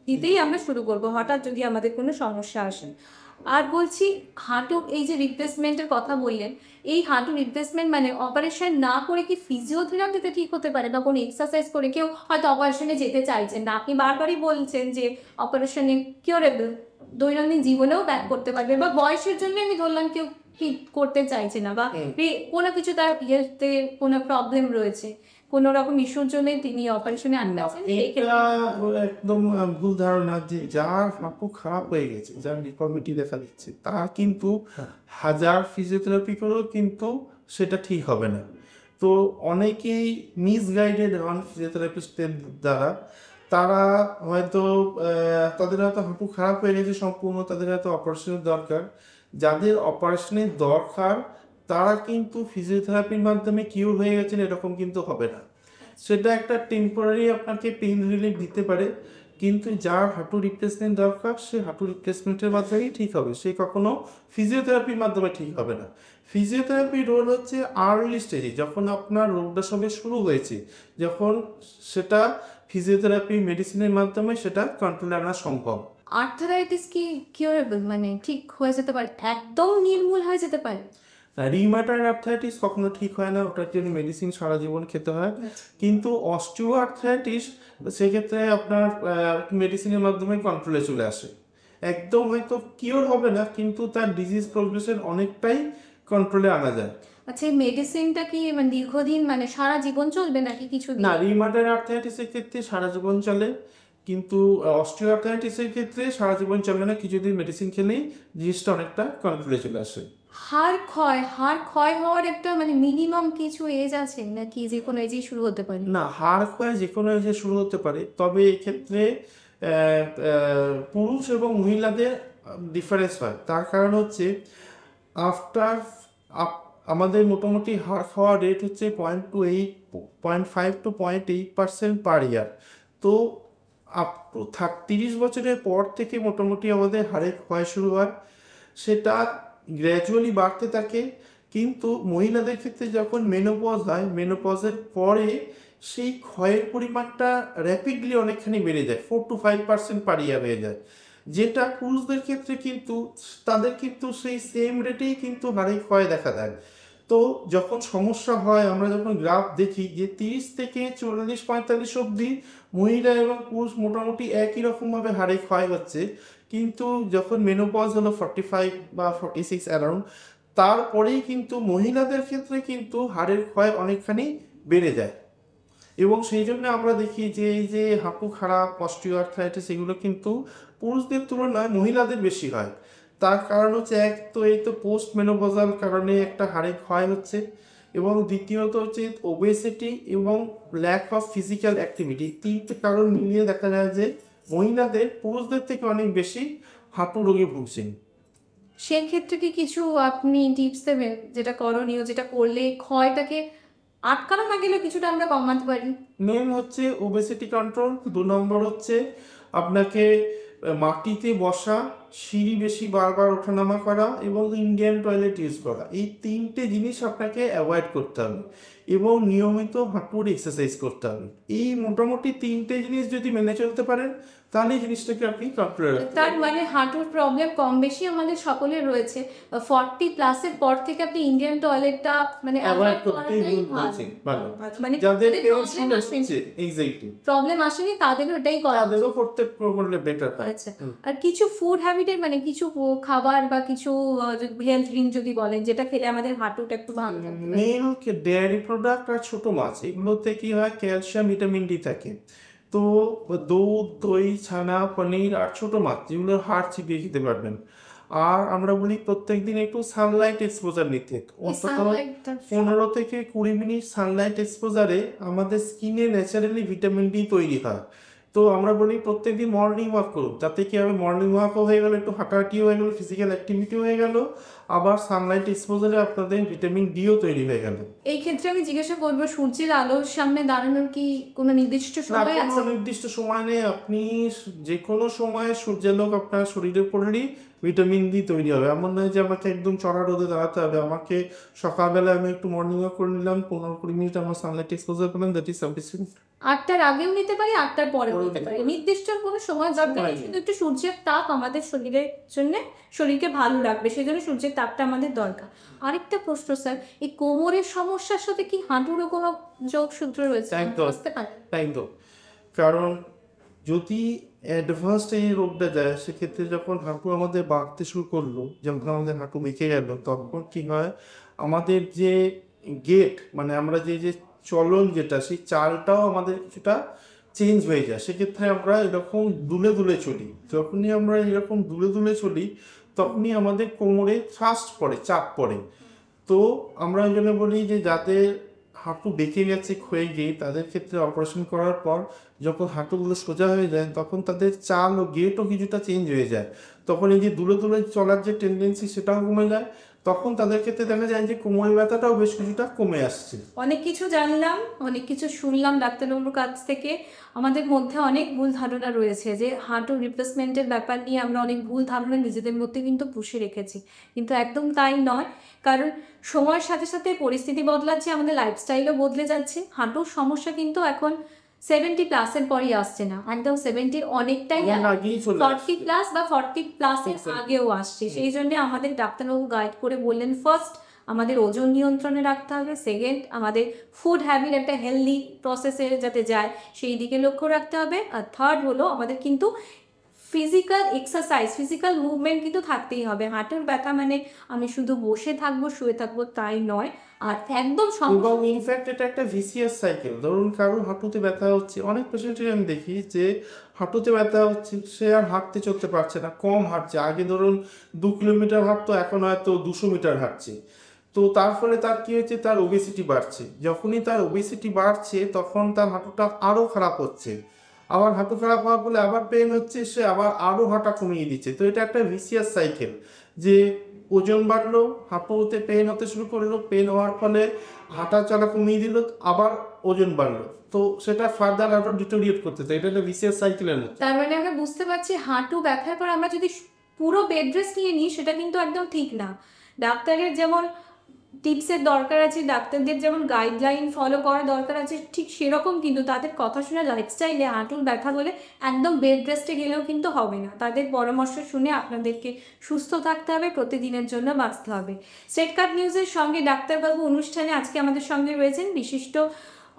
দিতেই আমরা শুরু করবো হঠাৎ যদি আমাদের কোনো সমস্যা আসে। আর বলছি, হাঁটু এই যে রিপ্লেসমেন্টের কথা বললেন, এই হাঁটু রিপ্লেসমেন্ট মানে অপারেশন না করে কি ফিজিওথেরাপিতে ঠিক হতে পারে বা কোনো এক্সারসাইজ করে? কেউ হয়তো অপারেশনে যেতে চাইছেন না, আপনি বারবারই বলছেন যে অপারেশনে কিউরেবল, দৈনন্দিন জীবনেও ব্যাক করতে পারবে, বা বয়সের জন্য আমি ধরলাম কেউ কি করতে চাইছে না বা কোনো কিছু তার ইয়েতে কোনো প্রবলেম রয়েছে, কোনো রকম ইস্যুর জন্য তিনি অপারেশনে আনতে আছেন, এটা একদম ভুল ধারণা যে যার হাঁটু খারাপ হয়ে গেছে, যার ডিফর্মিটি দেখা দিচ্ছে, তা কিন্তু হাজার ফিজিওথেরাপি করেও কিন্তু সেটা ঠিক হবে না। তো অনেকেই মিসগাইডেড হন ফিজিওথেরাপিস্টের দ্বারা। তারা হয়তো তাদের হয়তো হাঁটু খারাপ হয়ে গেছে সম্পূর্ণ, তাদের হয়তো অপারেশনের দরকার। যাদের অপারেশনের দরকার তারা কিন্তু ফিজিওথেরাপির মাধ্যমে কিউর হয়ে গেছেন এরকম কিন্তু হবে না। সেটা একটা টেম্পোরারি আপনাকে পেইন রিলিফ দিতে পারে, কিন্তু যার হাঁটু রিপ্লেসমেন্ট দরকার সে হাঁটু রিপ্লেসমেন্টের মাধ্যমেই ঠিক হবে, সে কখনো ফিজিওথেরাপির মাধ্যমে ঠিক হবে না। ফিজিওথেরাপির রোল হচ্ছে আর্লি স্টেজে, যখন আপনার রোগটা সবে শুরু হয়েছে, যখন সেটা ফিজিওথেরাপি মেডিসিনের মাধ্যমে সেটা কন্ট্রোলে আনা সম্ভব। আর্থারাইটিস কি কিউরেবল, মানে ঠিক হয়ে যেতে পারে, একদম নির্মূল হয়ে যেতে পারে? রিউমাটয়েড আর্থ্রাইটিস কখনো ঠিক হয় না, ওটার জন্য মেডিসিন সারা জীবন খেতে হয়। কিন্তু অস্টিও আর্থ্রাইটিস সেক্ষেত্রে আপনার মেডিসিনের মাধ্যমে কন্ট্রোলে চলে আসে। একদম হয়তো কিওর হবে না, কিন্তু তার ডিজিজ প্রোগ্রেশন অনেকটাই কন্ট্রোলে আনা যায়। আচ্ছা, এই মেডিসিনটা কি মানে দীর্ঘদিন, মানে সারা জীবন চলবে নাকি কিছু না, রিউমাটয়েড আর্থ্রাইটিসের ক্ষেত্রে সারা জীবন চলে, কিন্তু অস্টিও আর্থ্রাইটিসের ক্ষেত্রে সারা জীবন চলে না, কিছুদিন মেডিসিন খেলেই জিনিসটা অনেকটা কন্ট্রোলে চলে আসে। হাড় ক্ষয় হওয়ার একটা মানে মিনিমাম কিছু এজ আছে নাকি যে কোনো এজেই শুরু হতে পারে? না, হাড় ক্ষয় যে কোনো এজে শুরু হতে পারে, তবে এক্ষেত্রে পুরুষ এবং মহিলাদের ডিফারেন্স হয়। তার কারণ হচ্ছে আফটার আমাদের মোটামুটি হাড় খাওয়ার রেট হচ্ছে 0.5 to 0.8% পার ইয়ার। তো 30 বছরের পর থেকে মোটামুটি আমাদের হাড়ের ক্ষয় শুরু হয়, সেটা গ্র্যাজুয়ালি বাড়তে থাকে। কিন্তু মহিলাদের ক্ষেত্রে যখন মেনোপজ হয়, মেনোপজের পরে সেই ক্ষয়ের পরিমাণটা র্যাপিডলি অনেকখানি বেড়ে যায়, 4 to 5% পার ইয়ার হয়ে যায়। যেটা পুরুষদের ক্ষেত্রে কিন্তু তাদের কিন্তু সেই সেম রেটেই কিন্তু হাড়ের ক্ষয় দেখা দেয়। তো যখন সমস্যা হয়, আমরা যখন গ্রাফ দেখি যে 30 থেকে 40-45 অবধি মহিলা এবং পুরুষ মোটামুটি একই রকমভাবে হাড়ে ক্ষয় হচ্ছে, কিন্তু যখন মেনোপজ হলো 45 বা 46 অ্যারাউন্ড, তারপরেই কিন্তু মহিলাদের ক্ষেত্রে কিন্তু হাড়ের ক্ষয় অনেকখানি বেড়ে যায়। এবং সেই জন্য আমরা দেখি যে এই যে হাঁটু খারাপ, অস্টিওআর্থ্রাইটিস, এগুলো কিন্তু পুরুষদের তুলনায় মহিলাদের বেশি হয়। তার কারণ হচ্ছে, এক তো এই তো পোস্ট মেনোপজাল কারণে একটা হাড়ের ক্ষয় হচ্ছে, এবং দ্বিতীয়ত হচ্ছে ওবেসিটি এবং ল্যাক অফ ফিজিক্যাল অ্যাক্টিভিটি। তিনটে কারণ মিলিয়ে দেখা যায় যে মহিলাদের পুরুষদের থেকে অনেক বেশি হাঁটু রোগে ভুগছেন। সেক্ষেত্রে কি কিছু আপনি টিপস দেবেন যেটা করণীয়, যেটা করলে ক্ষয়টাকে আটকানো না গেলে কিছুটা আমরা কমাতে পারি? মেন হচ্ছে ওবেসিটি কন্ট্রোল, 2 নম্বর হচ্ছে আপনাকে মাটিতে বসা, সিঁড়ি বেশি বারবার ওঠানামা করা এবং ইন্ডিয়ান টয়লেট ইউজ করা। এই 3টে জিনিস আপনাকে অ্যাভয়েড করতে হবে এবং নিয়মিত হাঁটুর এক্সারসাইজ করতে হবে। এই মোটামুটি 3টে জিনিস যদি মেনে চলতে পারেন, তাহলে এই জিনিসটাকে আপনি কন্ট্রোলে রাখতে তার মানে হাঁটুর প্রবলেম কম বেশি আমাদের সকলের রয়েছে, 40+ পর থেকে আপনি ইন্ডিয়ান টয়লেটটা মানে অ্যাভয়েড করতেই বলছি। ভালো, মানে যাদের এক্স্যাক্টলি প্রবলেম আসেনি তাদেরও এটাই করা উচিত। তাদেরও করতে করলে বেটার হয়। আচ্ছা, আর কিছু ফুড হ্যাবিটের মানে কিছু খাবার বা কিছু হেলথ ড্রিঙ্ক যদি বলেন যেটা খেলে আমাদের হাঁটুটা একটু ভালো থাকবে? মিল্ক, ডেয়ারি প্রোডাক্ট আর ছোট মাছ, এগুলোতে কি হয়, ক্যালসিয়াম, ভিটামিন ডি থাকে। তো দুধ, দই, ছানা, পনির আর ছোট মাছ, যেগুলো হাড় চিবিয়ে খেতে পারবেন। আর আমরা বলি প্রত্যেকদিন একটু সানলাইট এক্সপোজার নিতে, অন্তত 15 থেকে 20 মিনিট সানলাইট এক্সপোজারে আমাদের স্কিনে ন্যাচারালি ভিটামিন ডি তৈরি হয়। তো আমরা বলি প্রত্যেকদিন মর্নিং ওয়াক করুন, তাতে কি হবে, মর্নিং ওয়াকও হয়ে গেল, একটু হাঁটাহাঁটিও হয়ে গেল, ফিজিক্যাল অ্যাক্টিভিটিও হয়ে গেল, আবার সানলাইট এক্সপোজারে আপনাদের ভিটামিন ডিও তৈরি হয়ে গেল। এই ক্ষেত্রে আমি জিজ্ঞাসা করবো, সূর্যের আলোর সামনে দাঁড়ানোর কি কোনো নির্দিষ্ট সময় না, আছে? কোনো নির্দিষ্ট সময় নেই, আপনি যে কোনো সময় সূর্যালোক আপনার শরীরে পড়লেই ভিটামিন ডি তৈরি হবে। এমন নয় যে আমাকে একদম চড়া রোদে দাঁড়াতে হবে। আমাকে সকালবেলা আমি একটু মর্নিং ওয়াক করে নিলাম, 15-20 মিনিট আমার সানলাইট এক্সপোজার পেলাম, দ্যাট ইজ সাফিসিয়েন্ট। 8টার আগেও নিতে পারি, 8টার পরেও নিতে পারি, নির্দিষ্ট কোনো সময় দরকার নেই, শুধু একটু সূর্যের তাপ আমাদের শরীরের জন্য, শরীরকে ভালো রাখবে, সেই জন্য সূর্যের তাপটা আমাদের দরকার। আরেকটা প্রশ্ন স্যার, এই কোমরের সমস্যার সাথে কি হাঁটুরও কোনো যোগসূত্র রয়েছে? একদম, কারণ যদি অ্যাডভান্স এই রোগটা যায়, সেক্ষেত্রে যখন হাঁটু আমাদের বাড়তে শুরু করলো, যখন আমাদের হাঁটু বেঁকে গেল, তখন কি হয়, আমাদের যে গেট মানে আমরা যে যে চলন যেটা, সেই চালটাও আমাদের কিছুটা চেঞ্জ হয়ে যায়। সেক্ষেত্রে আমরা এরকম দুলে দুলে চলি। যখনই আমরা এরকম দুলে দুলে চলি, তখনই আমাদের কোমরে থ্রাস্ট পড়ে, চাপ পড়ে। তো আমরা ওই জন্য বলি যে যাদের হাঁটু বেঁকে গেছে, ক্ষয়ে গিয়ে, তাদের ক্ষেত্রে অপারেশন করার পর যখন হাঁটুগুলো সোজা হয়ে যায়, তখন তাদের চাল ও গেটও কিছুটা চেঞ্জ হয়ে যায়। তখন এই যে দূরে দূরে চলার যে টেন্ডেন্সি, সেটাও কমে যায়। তখন তাদের ক্ষেত্রে দেখা যায় যে কোমরের ব্যথাটাও বেশ কিছুটা কমে আসছে। অনেক কিছু জানলাম, অনেক কিছু শুনলাম ডাক্তারবাবুর কাছ থেকে। আমাদের মধ্যে অনেক ভুল ধারণা রয়েছে যে হাঁটু রিপ্লেসমেন্টের ব্যাপার নিয়ে আমরা অনেক ভুল ধারণা নিজেদের মধ্যে কিন্তু পুষে রেখেছি, কিন্তু একদম তাই নয়। কারণ সময়ের সাথে সাথে পরিস্থিতি বদলাচ্ছে, আমাদের লাইফস্টাইলও বদলে যাচ্ছে। হাঁটুর সমস্যা কিন্তু এখন 70+ পরই আসছে না, একদম 70 অনেকটাই আগেই চলে 40+ বা 40+ আগেও আসছে। সেই জন্য আমাদের ডাক্তারবাবু গাইড করে বললেন, ফার্স্ট আমাদের ওজন নিয়ন্ত্রণে রাখতে হবে, সেকেন্ড আমাদের ফুড হ্যাবিট একটা হেলদি প্রসেসে যাতে যায় সেই দিকে লক্ষ্য রাখতে হবে, আর থার্ড হলো আমাদের কিন্তু ফিজিক্যাল এক্সারসাইজ, ফিজিক্যাল মুভমেন্ট কিন্তু থাকতেই হবে। হাঁটুর ব্যথা মানে আমি শুধু বসে থাকবো, শুয়ে থাকবো তাই নয়। আর একদম এবং ইনফ্যাক্ট এটা একটা ভিসিয়াস সাইকেল। ধরুন কারোর হাঁটুতে ব্যথা হচ্ছে, অনেক পেশেন্টের আমি দেখি যে হাঁটুতে ব্যথা হচ্ছে, সে আর হাঁটতে চলতে পারছে না, কম হাঁটছে। আগে ধরুন 2 কিলোমিটার হাঁটতো, এখন হয়তো 200 মিটার হাঁটছে। তো তার ফলে তার কী হচ্ছে, তার ওবেসিটি বাড়ছে। যখনই তার ওবেসিটি বাড়ছে তখন তার হাঁটুটা আরও খারাপ হচ্ছে। আবার হাঁটু খারাপ হওয়ার ফলে আবার পেন হচ্ছে, সে আবার আরও হাঁটা কমিয়ে দিচ্ছে। তো এটা একটা ভিসিয়াস সাইকেল যে ওজন বাড়লো, হাঁটুতে পেন হতে শুরু করলো, পেন হওয়ার ফলে হাঁটা চলা কমিয়ে দিল, আবার ওজন বাড়লো। তো সেটা ফার্দার আরো ডিটোরিয়েট করতে চাই, এটা একটা ভিসিয়াস সাইকেলের মতো। তার মানে আমরা বুঝতে পারছি হাঁটু ব্যথার পর আমরা যদি পুরো বেড রেস্ট নিয়ে নিই সেটা কিন্তু একদম ঠিক না। ডাক্তারের যেমন টিপসের দরকার আছে, ডাক্তারদের যেমন গাইডলাইন ফলো করা দরকার আছে, ঠিক সেরকম কিন্তু তাদের কথা শুনে লাইফস্টাইলে হাঁটুর ব্যথা বলে একদম বেড রেস্টে গেলেও কিন্তু হবে না। তাদের পরামর্শ শুনে আপনাদেরকে সুস্থ থাকতে হবে, প্রতিদিনের জন্য বাঁচতে হবে। স্ট্রেট কাট নিউজের সঙ্গে ডাক্তারবাবু অনুষ্ঠানে আজকে আমাদের সঙ্গে রয়েছেন বিশিষ্ট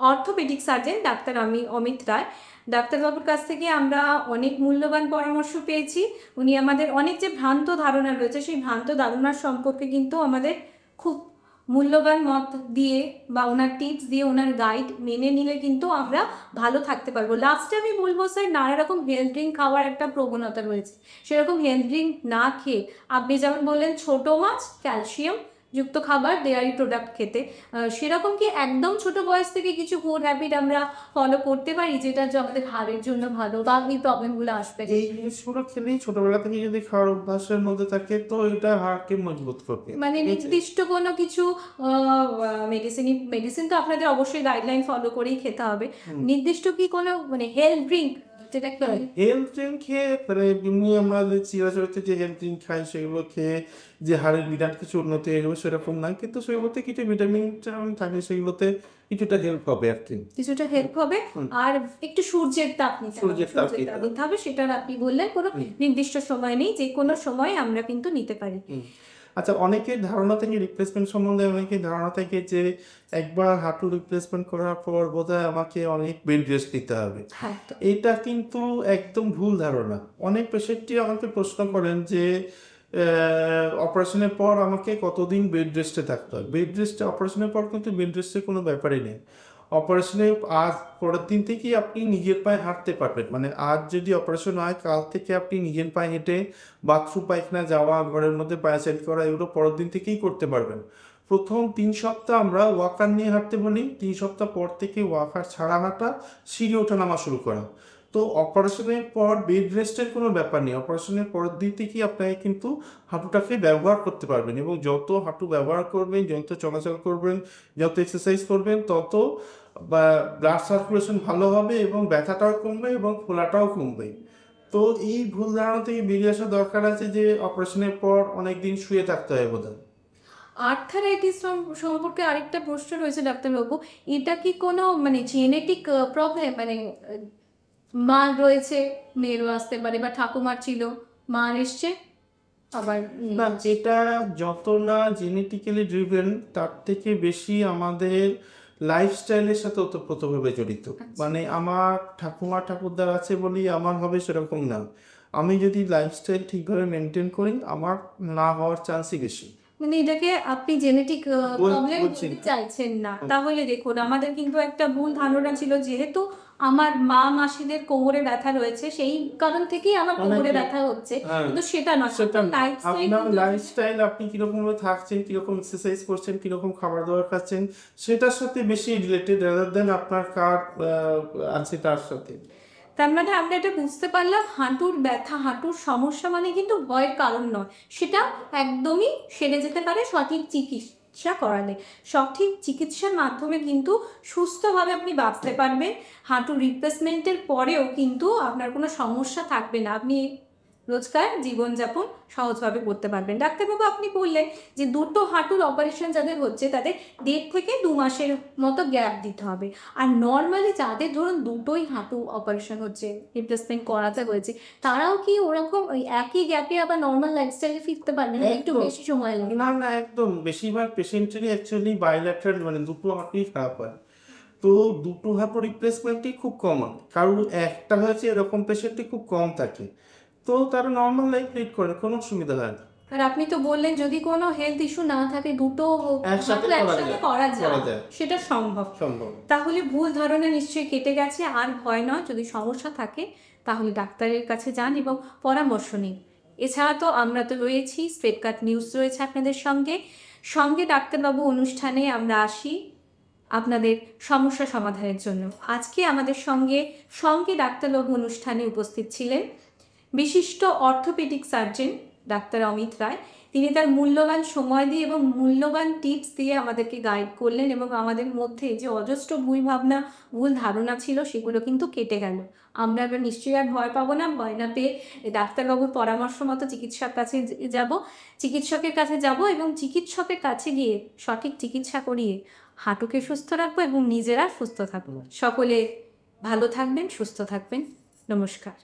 অর্থোপেডিক সার্জন ডাক্তার অমিত রায়। ডাক্তারবাবুর কাছ থেকে আমরা অনেক মূল্যবান পরামর্শ পেয়েছি। উনি আমাদের অনেক যে ভ্রান্ত ধারণা রয়েছে সেই ভ্রান্ত ধারণার সম্পর্কে কিন্তু আমাদের খুব মূল্যবান মত দিয়ে বা ওনার টিপস দিয়ে, ওনার গাইড মেনে নিলে কিন্তু আমরা ভালো থাকতে পারবো। লাস্টে আমি বলবো স্যার, নানা রকম হেলথ ড্রিঙ্ক খাওয়ার একটা প্রবণতা রয়েছে, সেরকম হেলথ ড্রিঙ্ক না খেয়ে আপনি যেমন বললেন ছোট মাছ, ক্যালসিয়াম যুক্ত খাবার, ডেয়ারি প্রোডাক্ট খেতে, সেরকম কি একদম ছোট বয়স থেকে কিছু ফুড হ্যাবিট আমরা ফলো করতে পারি যেটা আমাদের হাড়ের জন্য ভালো বা এই প্রবলেমগুলো আসবে? এই জিনিসগুলো খেলেই ছোটবেলা থেকে যদি খাওয়ার অভ্যাসের মধ্যে থাকে তো এটা হাড়কে মজবুত করবে। মানে নির্দিষ্ট কোনো কিছু মেডিসিন তো আপনাদের অবশ্যই গাইডলাইন ফলো করেই খেতে হবে। নির্দিষ্ট কি কোনো মানে হেলথ ড্রিঙ্ক যেটা হেলথ ড্রিঙ্ক খেয়ে মানে এমনি আমরা যে চিরাচরিত যে হেলথ ড্রিঙ্ক খাই সেগুলো খেয়ে যে হাড়ের বিরাট কিছু উন্নতি হয়ে যাবে সেরকম না, কিন্তু সেগুলোতে কিছু ভিটামিন থাকে, সেগুলোতে কিছুটা হেল্প হবে আর কি, কিছুটা হেল্প হবে। আর একটু সূর্যের তাপ নিতে হবে, সেটা আপনি বললেন কোনো নির্দিষ্ট সময় নেই, যে কোনো সময় আমরা কিন্তু নিতে পারি। আচ্ছা, অনেকের ধারণা থেকে রিপ্লেসমেন্ট সম্বন্ধে অনেকের ধারণা থেকে যে একবার হাঁটু রিপ্লেসমেন্ট করার পর বোধহয় আমাকে অনেক বেড রেস্ট দিতে হবে। এটা কিন্তু একদম ভুল ধারণা। অনেক পেশেন্টই আমাকে প্রশ্ন করেন যে অপারেশনের পর আমাকে কতদিন বেড রেস্টে থাকতে হয়। বেড রেস্টে অপারেশনের পর কিন্তু বেড রেস্টের কোনো ব্যাপারই নেই। অপারেশনের আজ পরের দিন থেকেই আপনি নিজের পায়ে হাঁটতে পারবেন। মানে আজ যদি অপারেশন হয়, কাল থেকে আপনি নিজের পায়ে হেঁটে বাথরুম পায়খানা যাওয়া, ঘরের মধ্যে পায়াচারি করা, এগুলো পরের দিন থেকেই করতে পারবেন। প্রথম 3 সপ্তাহ আমরা ওয়াকার নিয়ে হাঁটতে বলি, 3 সপ্তাহ পর থেকে ওয়াকার ছাড়া হাঁটা, সিঁড়ি ওঠা নামা শুরু করা। তো অপারেশনের পর বেড রেস্টের কোনো ব্যাপার নেই। অপারেশনের পরের দিন থেকেই আপনাকে কিন্তু হাঁটুটাকে ব্যবহার করতে পারবেন, এবং যত হাঁটু ব্যবহার করবেন, যত চলাচল করবেন, যত এক্সারসাইজ করবেন, তত ব্লাড সার্কুলেশন ভালো হবে এবং ব্যথাটাও কমবে এবং ফোলাটাও কমবে। তো এই ভুল ধারণা থেকে বেরিয়ে আসা দরকার আছে যে অপারেশনের পর অনেক দিন শুয়ে থাকতে হয় বোধহয়। আর্থারাইটিস সম্পর্কে আরেকটা প্রশ্ন রয়েছে ডাক্তারবাবু, এটা কি কোনো মানে জেনেটিক প্রবলেম? মানে মা রয়েছে, মেয়েরও আসতে পারে, বা ঠাকুমার ছিল, মার এসছে, আবার না, যেটা যত না জেনেটিক্যালি ড্রিভেন তার থেকে বেশি আমাদের লাইফস্টাইলের সাথে ওতপ্রোতভাবে জড়িত। মানে আমার ঠাকুমা ঠাকুরদার আছে বলি আমার হবে সেরকম না। আমি যদি লাইফস্টাইল ঠিকভাবে মেনটেন করি আমার না হওয়ার চান্সই বেশি। মানে এটাকে আপনি জেনেটিক প্রবলেম চাইছেন না। তাহলে দেখুন, আমাদের কিন্তু একটা ভুল ধারণা ছিল, যেহেতু আমার মা মাসিদের কোমরে ব্যথা রয়েছে সেই কারণ থেকেই আমার কোমরে ব্যথা হচ্ছে, কিন্তু সেটা নয়। আপনার লাইফস্টাইল, আপনি কিরকম ভাবে থাকছেন, কিরকম এক্সারসাইজ করছেন, কিরকম খাবার দাবার খাচ্ছেন, সেটার সাথে বেশি রিলেটেড রাদার দেন আপনার কার আছে তার সাথে। তার মানে আমরা এটা বুঝতে পারলাম, হাঁটুর ব্যথা, হাঁটুর সমস্যা মানে কিন্তু ভয়ের কারণ নয়, সেটা একদমই সেরে যেতে পারে সঠিক চিকিৎসা করালে। সঠিক চিকিৎসার মাধ্যমে কিন্তু সুস্থভাবে আপনি বাঁচতে পারবেন। হাঁটুর রিপ্লেসমেন্টের পরেও কিন্তু আপনার কোনো সমস্যা থাকবে না, আপনি রোজকার জীবনযাপন সহজভাবে করতে পারবেন। ডাক্তারবাবু আপনি বললেন যে দুটো হাঁটুর অপারেশন যাদের হচ্ছে তাদের 1.5 থেকে 2 মাসের মতো গ্যাপ দিতে হবে। আর নর্মালি যাদের ধরুন দুটোই হাঁটু অপারেশন হচ্ছে, রিপ্লেসমেন্ট করাতে হয়েছে, তারাও কি ওরকম ওই একই গ্যাপে আবার নর্মাল লাইফস্টাইলে ফিরতে পারবে না? একটু একদম। বেশি সময় লাগে? না না, একদম বেশিরভাগ পেশেন্টেরই অ্যাকচুয়ালি বাইল্যাটারাল মানে দুটো হাঁটুই খারাপ হয়। তো দুটো হাঁটু রিপ্লেসমেন্টই খুব কমন, কারণ একটা হয়েছে এরকম পেশেন্টই খুব কম থাকে, তো তারা নর্মাল লাইফ লিড করে, কোনো অসুবিধা হয় না। আর আপনি তো বললেন যদি কোনো হেলথ ইস্যু না থাকে দুটো একসাথে হাঁটু করা একসাথে যায়। করা করা যায়, যায়। সেটা সম্ভব। সম্ভব। তাহলে ভুল ধারণা নিশ্চয়ই কেটে গেছে, আর ভয় নয়। যদি সমস্যা থাকে তাহলে ডাক্তারের কাছে যান এবং পরামর্শ নিন। এছাড়া তো আমরা তো রয়েছি, স্ট্রেট কাট নিউজ রয়েছে আপনাদের সঙ্গে। সঙ্গে ডাক্তারবাবু অনুষ্ঠানে আমরা আসি আপনাদের সমস্যা সমাধানের জন্য। আজকে আমাদের সঙ্গে সঙ্গে ডাক্তারবাবু অনুষ্ঠানে উপস্থিত ছিলেন বিশিষ্ট অর্থোপেডিক সার্জন ডাক্তার অমিত রায়। তিনি তার মূল্যবান সময় দিয়ে এবং মূল্যবান টিপস দিয়ে আমাদেরকে গাইড করলেন, এবং আমাদের মধ্যে যে অজস্র ভুল ভাবনা, ভুল ধারণা ছিল সেগুলো কিন্তু কেটে গেল। আমরা এবার নিশ্চয়ই আর ভয় পাবো না। ভয় না পেয়ে ডাক্তারবাবুর পরামর্শ মতো চিকিৎসকের কাছে যাব এবং চিকিৎসকের কাছে গিয়ে সঠিক চিকিৎসা করিয়ে হাঁটুকে সুস্থ রাখবো এবং নিজেরা সুস্থ থাকবো। সকলে ভালো থাকবেন, সুস্থ থাকবেন। নমস্কার।